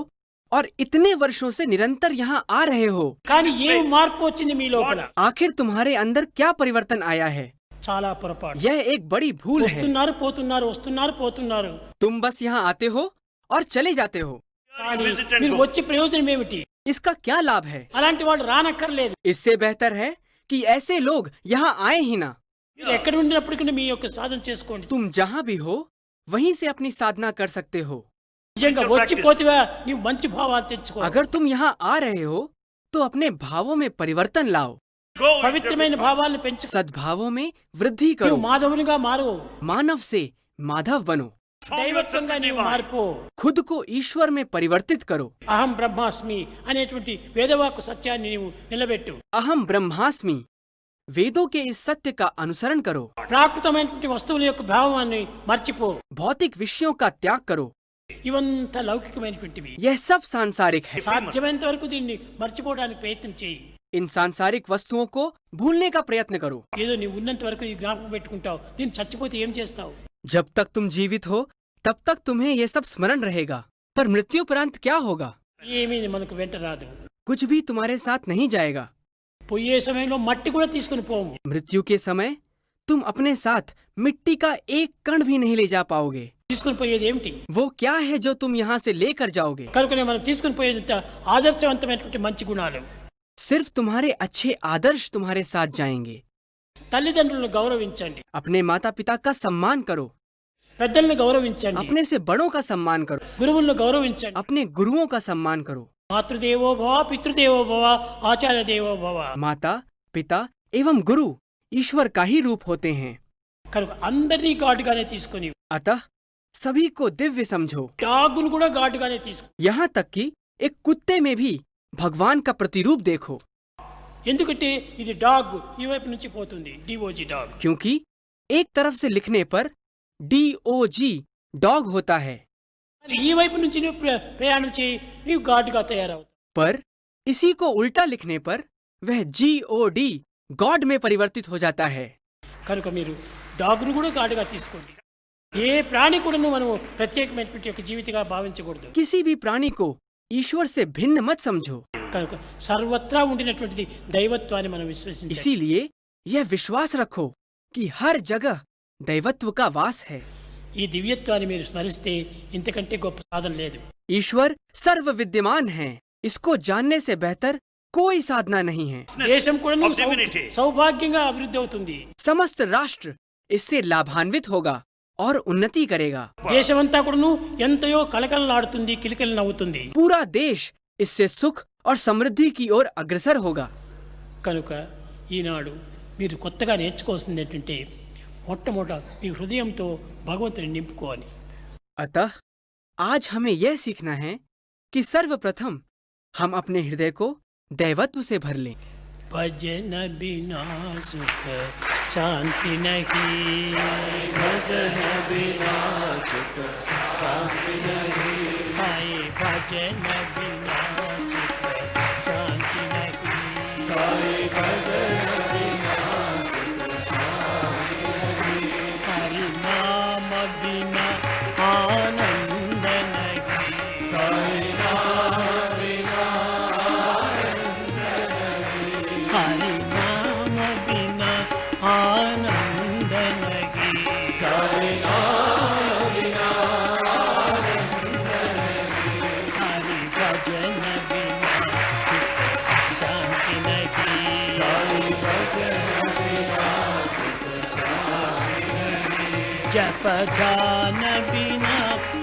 और इतने वर्षों से निरंतर यहाँ आ रहे हो, కానీ ఏం మార్పు వచ్చింది మీ లోపల? आखिर तुम्हारे अंदर क्या परिवर्तन आया है? చాలా పొరపాటు. यह एक बड़ी भूल है। వస్తున్నారు పోతున్నారు వస్తున్నారు పోతున్నారు. तुम बस यहाँ आते हो और चले जाते हो। కానీ మీరు వచ్చే ప్రయోజనం ఏమిటి? इसका क्या लाभ है? అలాంటి వాళ్ళు రానక్కర్లేదు. इससे बेहतर है कि ऐसे लोग यहाँ आए ही ना। మీరు ఎక్కడ ఉండినప్పటికీ మీ యొక్క సాధన చేసుకోండి. तुम जहाँ भी हो वहीं से अपनी साधना कर सकते हो। నిజంగా వచ్చిపోతివా నీవు మంచి భావాలు తెచ్చుకో. अगर तुम यहाँ आ रहे हो तो अपने भावों में परिवर्तन लाओ, పవిత్రమైన భావాలను పెంచుకో. सद्भावों में वृद्धि నీవు करो, మాధవునిగా మారు. मानव से माधव बनो, దైవత్వంగా నీవు మార్పు. खुद को ईश्वर में परिवर्तित करो। అహం బ్రహ్మాస్మి అనేటువంటి వేదవాక్కు సత్యాన్ని నీవు నిలబెట్టు. अहम ब्रह्मास्मि वेदों के इस सत्य का अनुसरण करो। ప్రాకృతమైనటువంటి వస్తువుల యొక్క భావాన్ని మర్చిపో. भौतिक विषयों का त्याग करो। ఇవంతా లౌకికమైనటువంటివి. यह सब सांसारिक है। సాధ్యమైనంత వరకు దీన్ని మర్చిపోవడానికి ప్రయత్నం చేయి. इन सांसारिक वस्तुओं को भूलने का प्रयत्न करो। ఏదో నీవు ఉన్నంత వరకు ఈ జ్ఞాపకం పెట్టుకుంటావు. దీన్ని చచ్చిపోతే ఏం చేస్తావు? जब तक तुम जीवित हो तब तक तुम्हें यह सब स्मरण रहेगा, पर मृत्युपरांत क्या होगा? ఏమీ మనకు వెంట రాదు. कुछ भी तुम्हारे साथ नहीं जाएगा। పోయే సమయంలో మట్టి కూడా తీసుకుని పోము. मृत्यु के समय तुम अपने साथ मिट्टी का एक कण भी नहीं ले जा पाओगे। తీసుకుని పోయేది ఏమిటి? वो क्या है जो तुम यहाँ से लेकर जाओगे? కనుకనే మనం తీసుకుని పోయేదంత ఆదర్శవంతమైనటువంటి మంచి గుణాలు. सिर्फ तुम्हारे अच्छे आदर्श तुम्हारे साथ जाएंगे। తల్లిదండ్రులను గౌరవించండి. अपने माता पिता का सम्मान करो, పెద్దలను గౌరవించండి. अपने से बड़ों का सम्मान करो, గురువులను గౌరవించండి. अपने गुरुओं का सम्मान करो। మాతృదేవో భవ, పితృదేవో భవ, ఆచార్య దేవో భవ. माता पिता एवं गुरु ईश्वर का ही रूप होते हैं। కనుక అందరినీ ఘాటుగానే తీసుకొని अतः सभी को दिव्य समझो। డాగును కూడా ఘాటుగానే తీసుకో. यहाँ तक कि एक कुत्ते में भी भगवान का प्रतिरूप देखो, ఎందుకంటే ఇది డాగ్ ఈ వైపు నుంచి పోతుంది. DOJ dog. क्योंकि एक तरफ से लिखने पर DOG डॉग होता है, ఈ వైపు నుంచి నువ్వు ప్రయాణం చేయి, నీవు ఘాటుగా తయారవుతావు. पर इसी को उल्टा लिखने पर वह GOD गॉड में परिवर्तित हो जाता है। కనుక మీరు డాగ్ను కూడా ఘాటుగా తీసుకోండి. ఏ ప్రాణి కూడా మనము ప్రత్యేకమైనటువంటి యొక్క జీవితంగా భావించకూడదు. किसी भी प्राणी को ईश्वर से भिन्न मत समझो। కనుక సర్వత్రా ఉండినటువంటిది దైవత్వాన్ని మనం విశ్వసించాలి. इसीलिए यह विश्वास रखो कि हर जगह दैवत्व का वास है। ఈ దివ్యత్వాన్ని మీరు స్మరిస్తే ఇంతకంటే గొప్ప సాధన లేదు. ईश्वर सर्व विद्यमान है, इसको जानने से बेहतर कोई साधना नहीं है। దేశం కూడా సౌభాగ్యంగా అభివృద్ధి అవుతుంది. समस्त राष्ट्र इससे लाभान्वित होगा और उन्नति करेगा। దేశమంతా కూడాను ఎంతయో కలకలలాడుతుంది, కిలకిల నవ్వుతుంది. पूरा देश इससे सुख और समृद्धि की ओर अग्रसर होगा। కనుక ఈనాడు మీరు కొత్తగా నేర్చుకోవాల్సింది ఏంటంటే మొట్టమొదట మీ హృదయంతో భగవంతుని నింపుకోవాలి. अतः आज हमें यह सीखना है कि सर्वप्रथम हम अपने हृदय को दैवत्व से भर लें। भजन बिना सुख शांति नहीं, भजन बिना सुख शांति नहीं, साई भजन बिना सुख शांति नहीं, साई भजन बिना सुख शांति नहीं, हरि नाम बिना आनंद नहीं, साई नाम बिना हरि नाम बिना आनंद नहीं, साई नाम बिना आनंद नहीं, हरि भजन बिना शांति नहीं, साई भजन बिना शांति नहीं, जप ध्यान बिना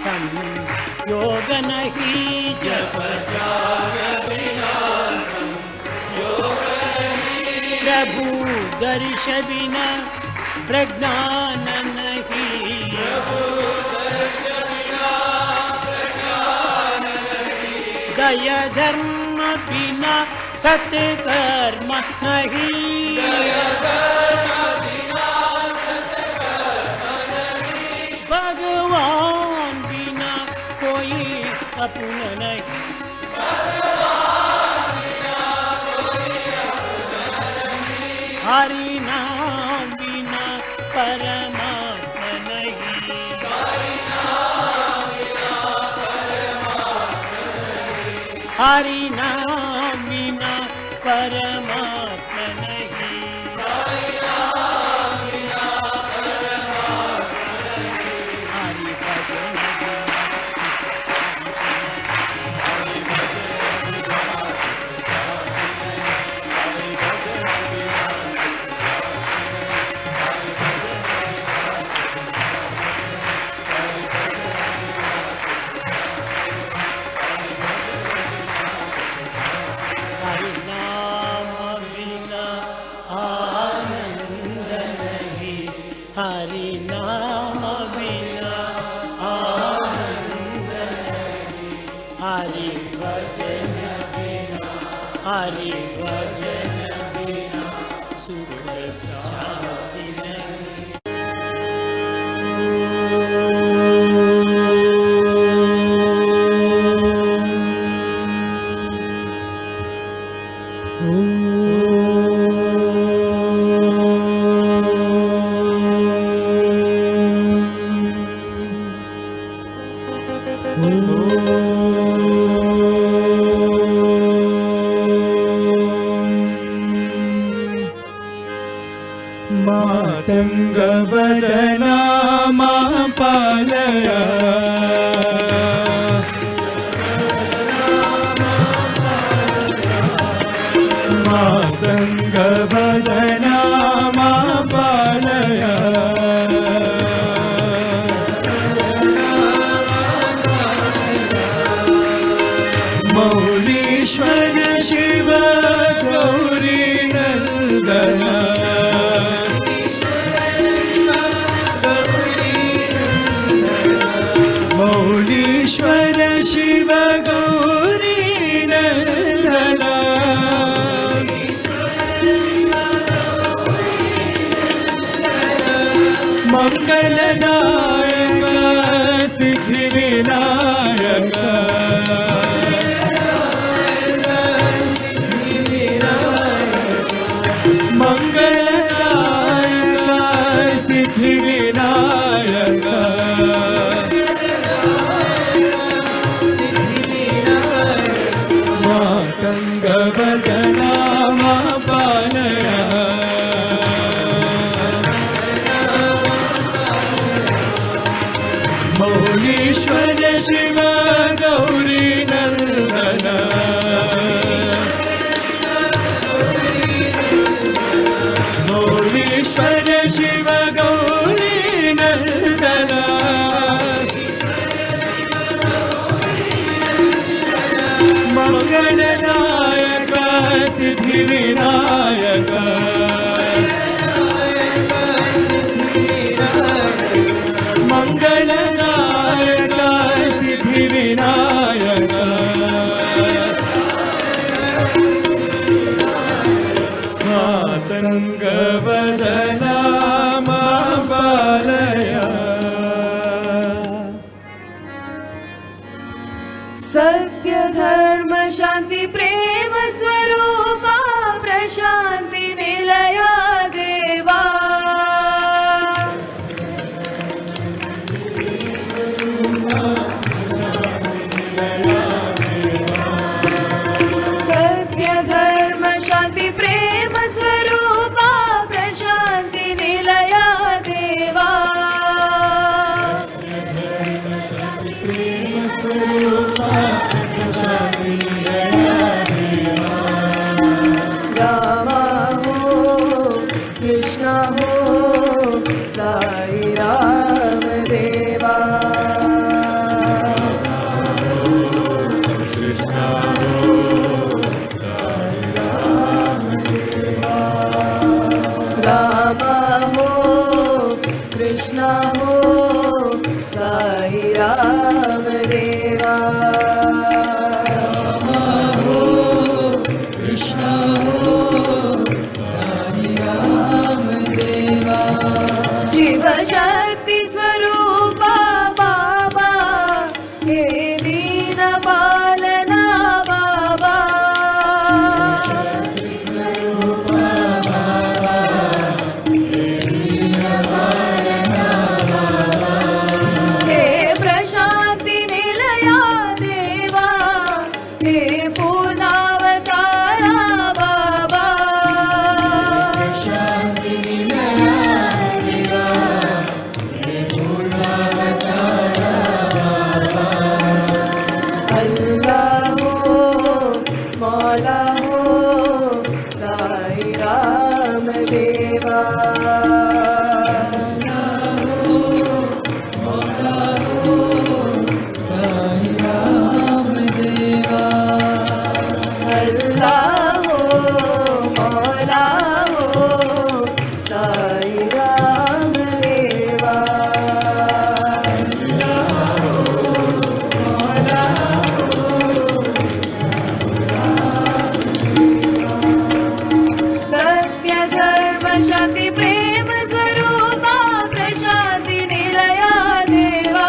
संयोग नहीं, जप ध्यान बिना प्रभु दर्श बिना प्रज्ञान नहीं, प्रभु दर्श बिना प्रज्ञान नहीं, दया धर्म बिना सत्कर्म नहीं, दया धर्म बिना सत्कर्म नहीं, भगवान बिना कोई अपना नहीं, हरि नाम बिना परमात्मा नहीं, हरि नाम बिना परमात्मा नहीं, हरि भजन हरि नाम बिना आनंद नहीं, हरि नाम बिना आनंद नहीं, हरि भजन बिना हरि भजन बिना सुख शांति नहीं। मातंग बदना मां पालया, मातंग बदना मां पालया, मौलीश्वर शिव गौरी नंदना, मौलीश्वर शिव गौरी नंदना, मंगलदायक सिद्धि विनायक, मंगलदायक सिद्धि विनायक, मातंग बदना मां पालया, मौलीश्वर शिव गौरी नंदना, मौलीश्वर शिव गौरी नंदना, मंगलदायक सिद्धि विनायक मंगलदायक सिद्धि विनायक मातंग वदना बालय सत्य धर्म शांति प्रेम स्वरूपा प्रशांति निलया देवा सत्य धर्म शांति प्रेम स्वरूपा प्रशांति निलया देवा रामा हो कृष्णा हो साई राम देवा रामा हो कृष्णा हो साई राम देवा शिव शक्ति स्वरूपा बाबा हे दीन पालना बाबा हे प्रशांति निलया देवा हे पूर्णावतारा बाबा अल्लाह हो मौला हो साई राम देवा अल्लाह हो मौला हो साई राम देवा सत्य धर्म शांति प्रेम स्वरूपा प्रशांति निलया देवा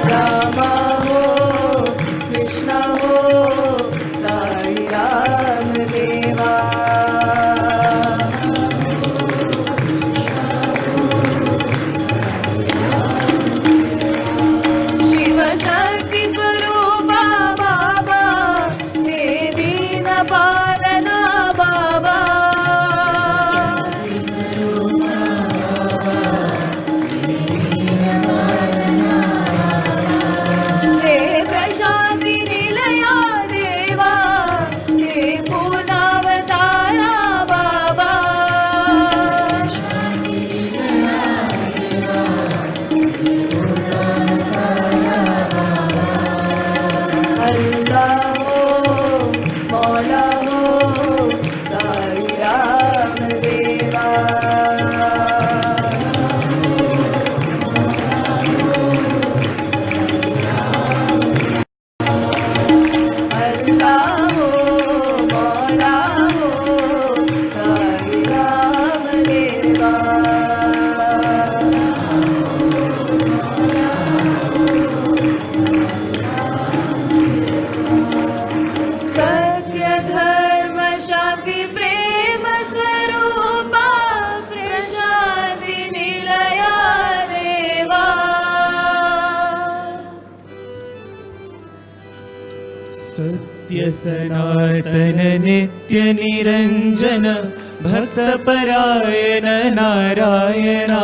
रामा हो कृष्णा हो साई राम देवा शिव शक्ति स्वरूपा बाबा हे दीन पालना बाबा हे प्रशांति निलया देवा हे पूर्णावतारा बाबा अल्लाह हो मौला हो साई राम देवा अल्लाह हो मौला हो साई राम देवा सत्य धर्म शांति प्रेम स्वरूपा प्रशांति निलया देवा सत्य सनातन नित्य निरंजन भक्त परायण नारायणा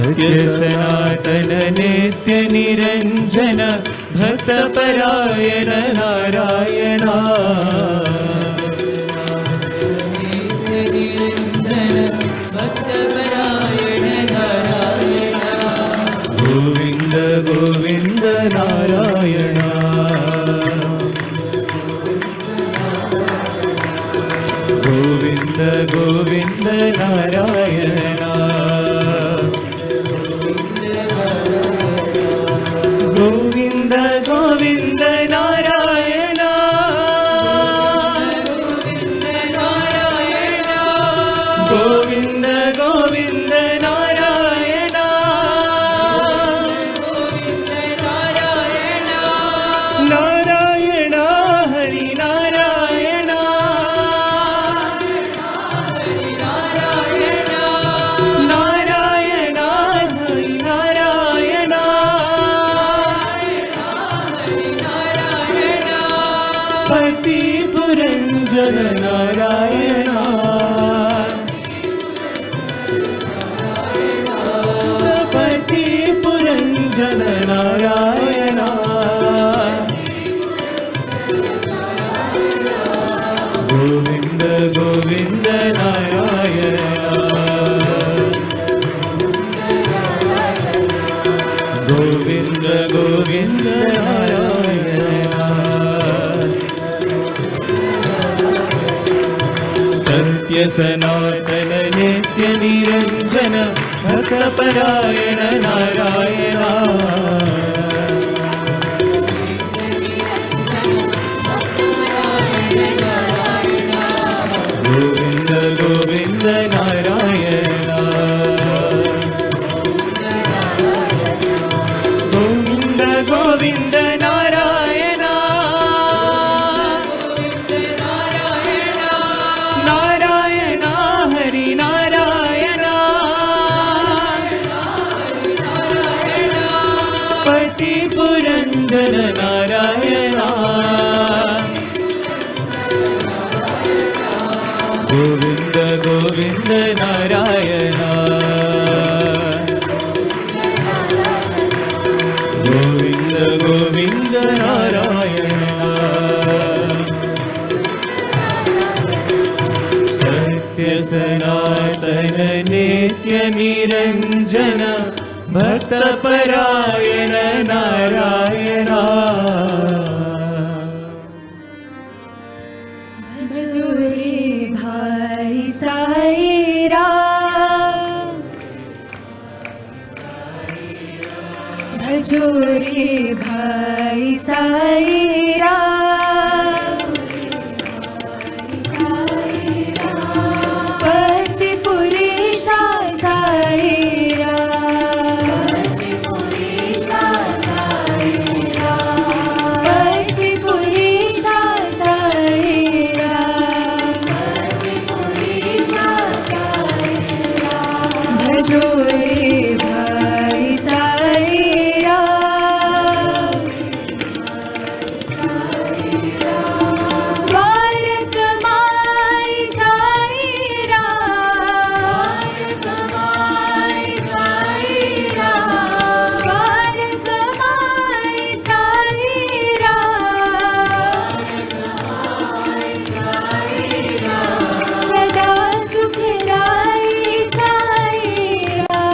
सत्य सनातन नित्य निरंजन भक्त परायण नारायण गोविंद गोविंद नारायण गोविंद गोविंद नारायण गोविंद गोविंद नारायण गोविंद गोविंद नारायण नारायण हरि नारायण नारायण हरि नारायण पति पुरंजन नारायण पति पुरंजन नारायण गोविंद गोविंद नारायण गोविंद गोविंद नारायण सत्य सनातन नित्य निरंजन भक्त परायण नारायण गोविंद गोविंद नारायण गोविंद गोविंद नारायण नारायण हरि नारायण पति पुरंदर नारायण गोविंद गोविंद नारायण गोविंद गोविंद नारायण सत्य सनातन नित्य निरंजन भक्त परायण नारायण भजो रे भाई साई राम भजो रे भाई साई राम पति पुरेशा साई राम पति पुरेशा साई राम भजो रे भाई साई राम द्वारक माई साई राम द्वारक माई साई राम सदा सुखदाई साई राम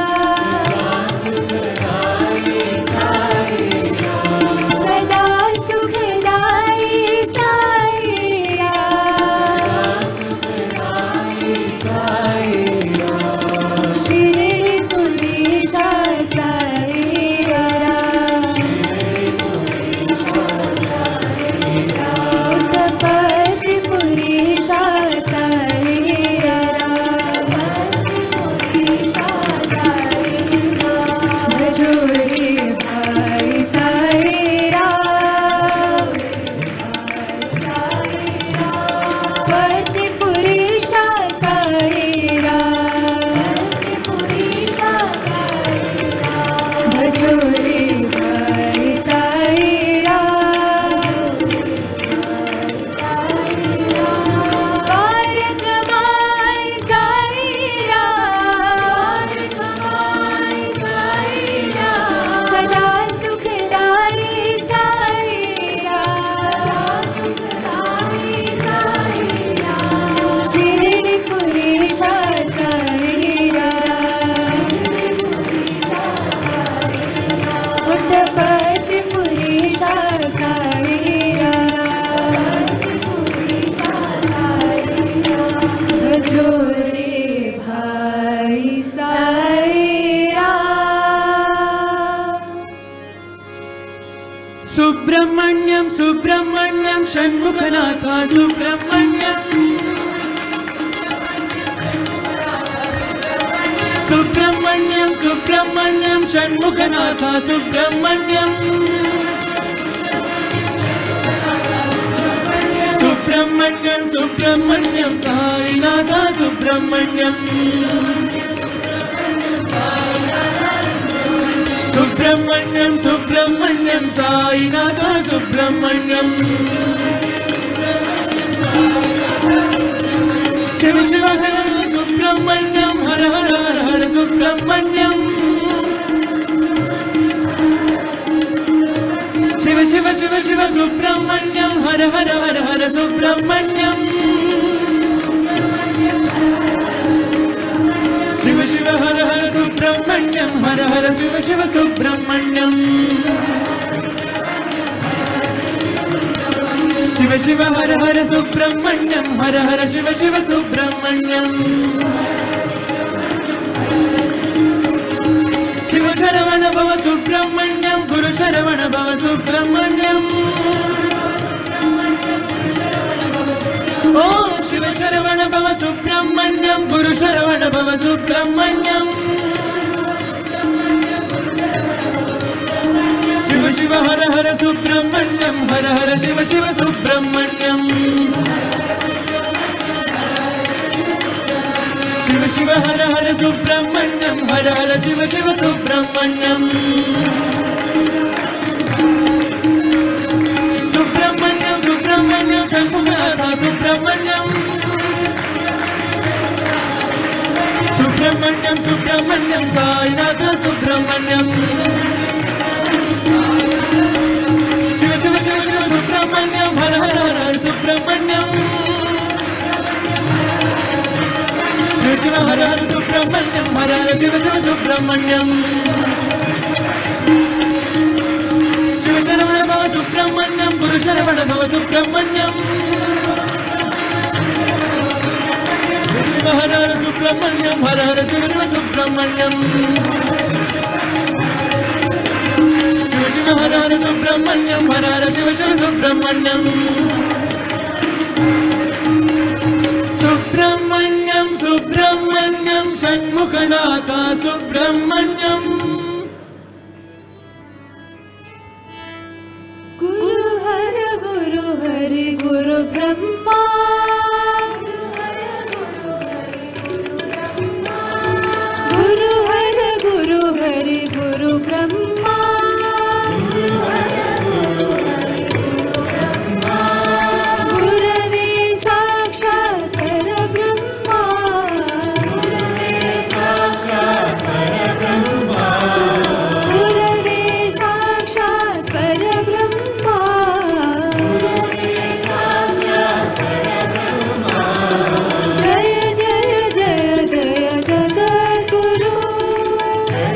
सुब्रह्मण्यम सुब्रह्मण्यम षण्मुखनाथ सुब्रह्मण्यम सुब्रह्मण्यम सुब्रह्मण्यम षण्मुखनाथ सुब्रह्मण्यम सुब्रह्मण्यम सुब्रह्मण्यम साईनाथ सुब्रह्मण्यम सुब्रह्मण्यम सुब्रह्मण्यम साईनाथ सुब्रह्मण्यम शिव शिव हर सुब्रह्मण्यम हर हर हर हर सुब्रह्मण्यम शिव शिव शिव शिव सुब्रह्मण्यम हर हर हर हर सुब्रह्मण्यम शिव शिव हर हर सुब्रह्मण्यम हर हर शिव शिव सुब्रह्मण्यम शिव शिव हर हर सुब्रह्मण्यम हर हर शिव शिव सुब्रह्मण्यम शिव शरवण भव सुब्रह्मण्यम गुरु शरवण भव सुब्रह्मण्यम ओम शिव शरवण भव सुब्रह्मण्यम गुरु शरवण भव सुब्रह्मण्यम शिव शिव हर हर सुब्रह्मण्यम हर हर शिव शिव सुब्रह्मण्यम शिव शिव हर हर सुब्रह्मण्यम हर हर शिव शिव सुब्रह्मण्यम सुब्रह्मण्यम सुब्रह्मण्यम षण्मुखनाथ सुब्रह्मण्यम सुब्रह्मण्यम सुब्रह्मण्यम साईनाथ सुब्रह्मण्यम शिव शिव शिव शिव सुब्रह्मण्यम हर हर हर हर सुब्रह्मण्यम शिव शिव हर हर सुब्रह्मण्यम हर हर शिव शिव सुब्रह्मण्यम शिव शरवण भव सुब्रह्मण्यम गुरु शरवण भव सुब्रह्मण्यम शिव शिव हर हर सुब्रह्मण्यम हर हर शिव शिव सुब्रह्मण्यम शिव शिव हर हर सुब्रह्मण्यम हर हर शिव शिव सुब्रह्मण्यम सुब्रह्मण्यम सुब्रह्मण्यम षण्मुखनाथ सुब्रह्मण्यम गुरु हरि गुरु ब्रह्मा गुरु हरि गुरु ब्रह्मा गुरवे साक्षात् परब्रह्मा गुरवे साक्षात् परब्रह्मा जय जय जय जय जगद्गुरु जय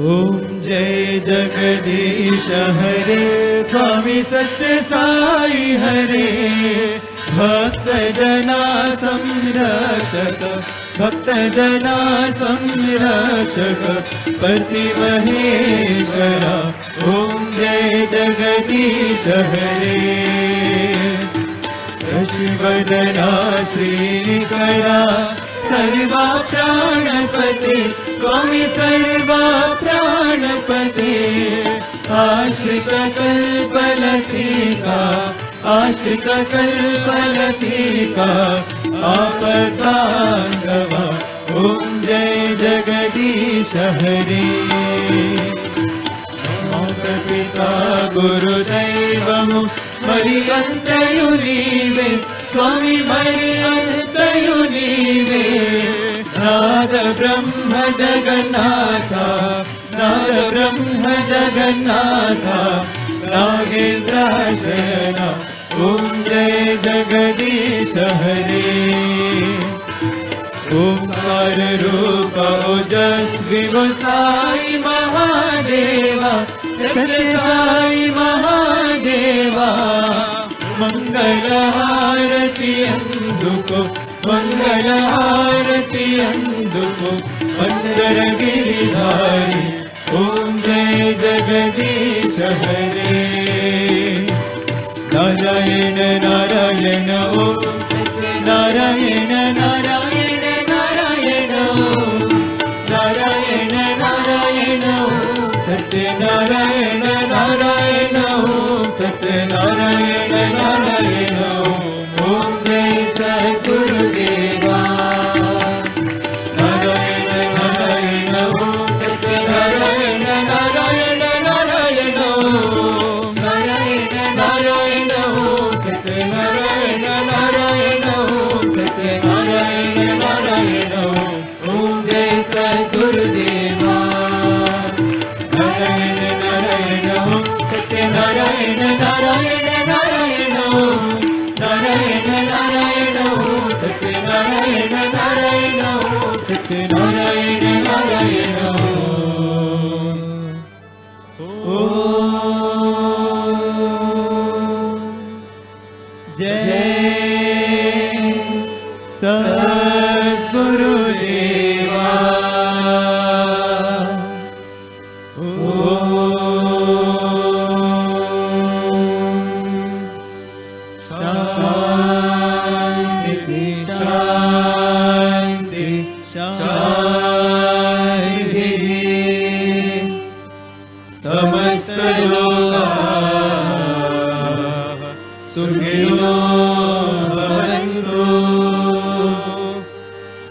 ओम जय जगदीश हरे स्वामी सत्य साई हरे भक्त जना संरक्षक भक्त जना संरक्षक पति महेश्वरा ओम जय जगदीश हरे शशिवदना श्रीकरा सर्वा प्राणपते स्वामी सर्वा प्राणपते आश्रित कल्पलतिका आश्रित कल्पलतिका आपदांगवा ओम जय जगदीश हरे माता पिता गुरुदैवमु मरि अंतयु नीवे स्वामी मरि अंतयु नीवे नाद ब्रह्म जगन्नाथा नाद ब्रह्म जगन्नाथा नागेन्द्राशयना ओम जय जगदीश हरे ओंकार रूप ओजस्वी साई महादेवा सत्य साई महादेवा मंगल हारति अंदुको मंगल हारति अंदुको मंदर गिरिधारी ओम जय जगदीश हरे नारायण नारायण ओम नारायण नारायण नारायण ओम नारायण नारायण ओम सत्य नारायण नारायण ओम सत्य नारायण नारायण ओम जय सद्गुरुदेवा नारायण नारायण ओम सत्य नारायण नारायण नारायण ओम नारायण नारायण ओम सत्य नारायण नारायण ओम सत्य नारायण नारायण ओम जय सद्गुरुदेवा नारायण नारायण ओम सत्य नारायण नारायण नारायण ओम नारायण नारायण ओम सत्य नारायण नारायण ओम सत्य नारायण नारायण जय सद्गुरुदेवा शांति शांति शांति समस्त लोकाः सुखिनो भवन्तु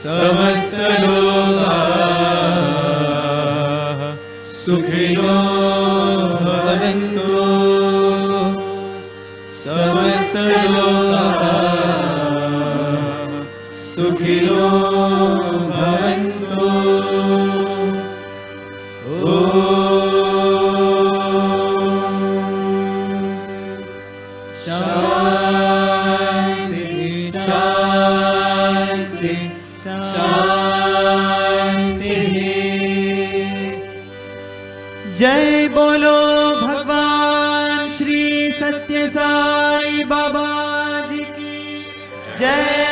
समस्त लोकाः सुखिनो भवन्तु समस्त लोकाः सुखिनो भवन्तु शांति शांति शांति जय बोलो भगवान श्री सत्य साई बाबा जी की जय।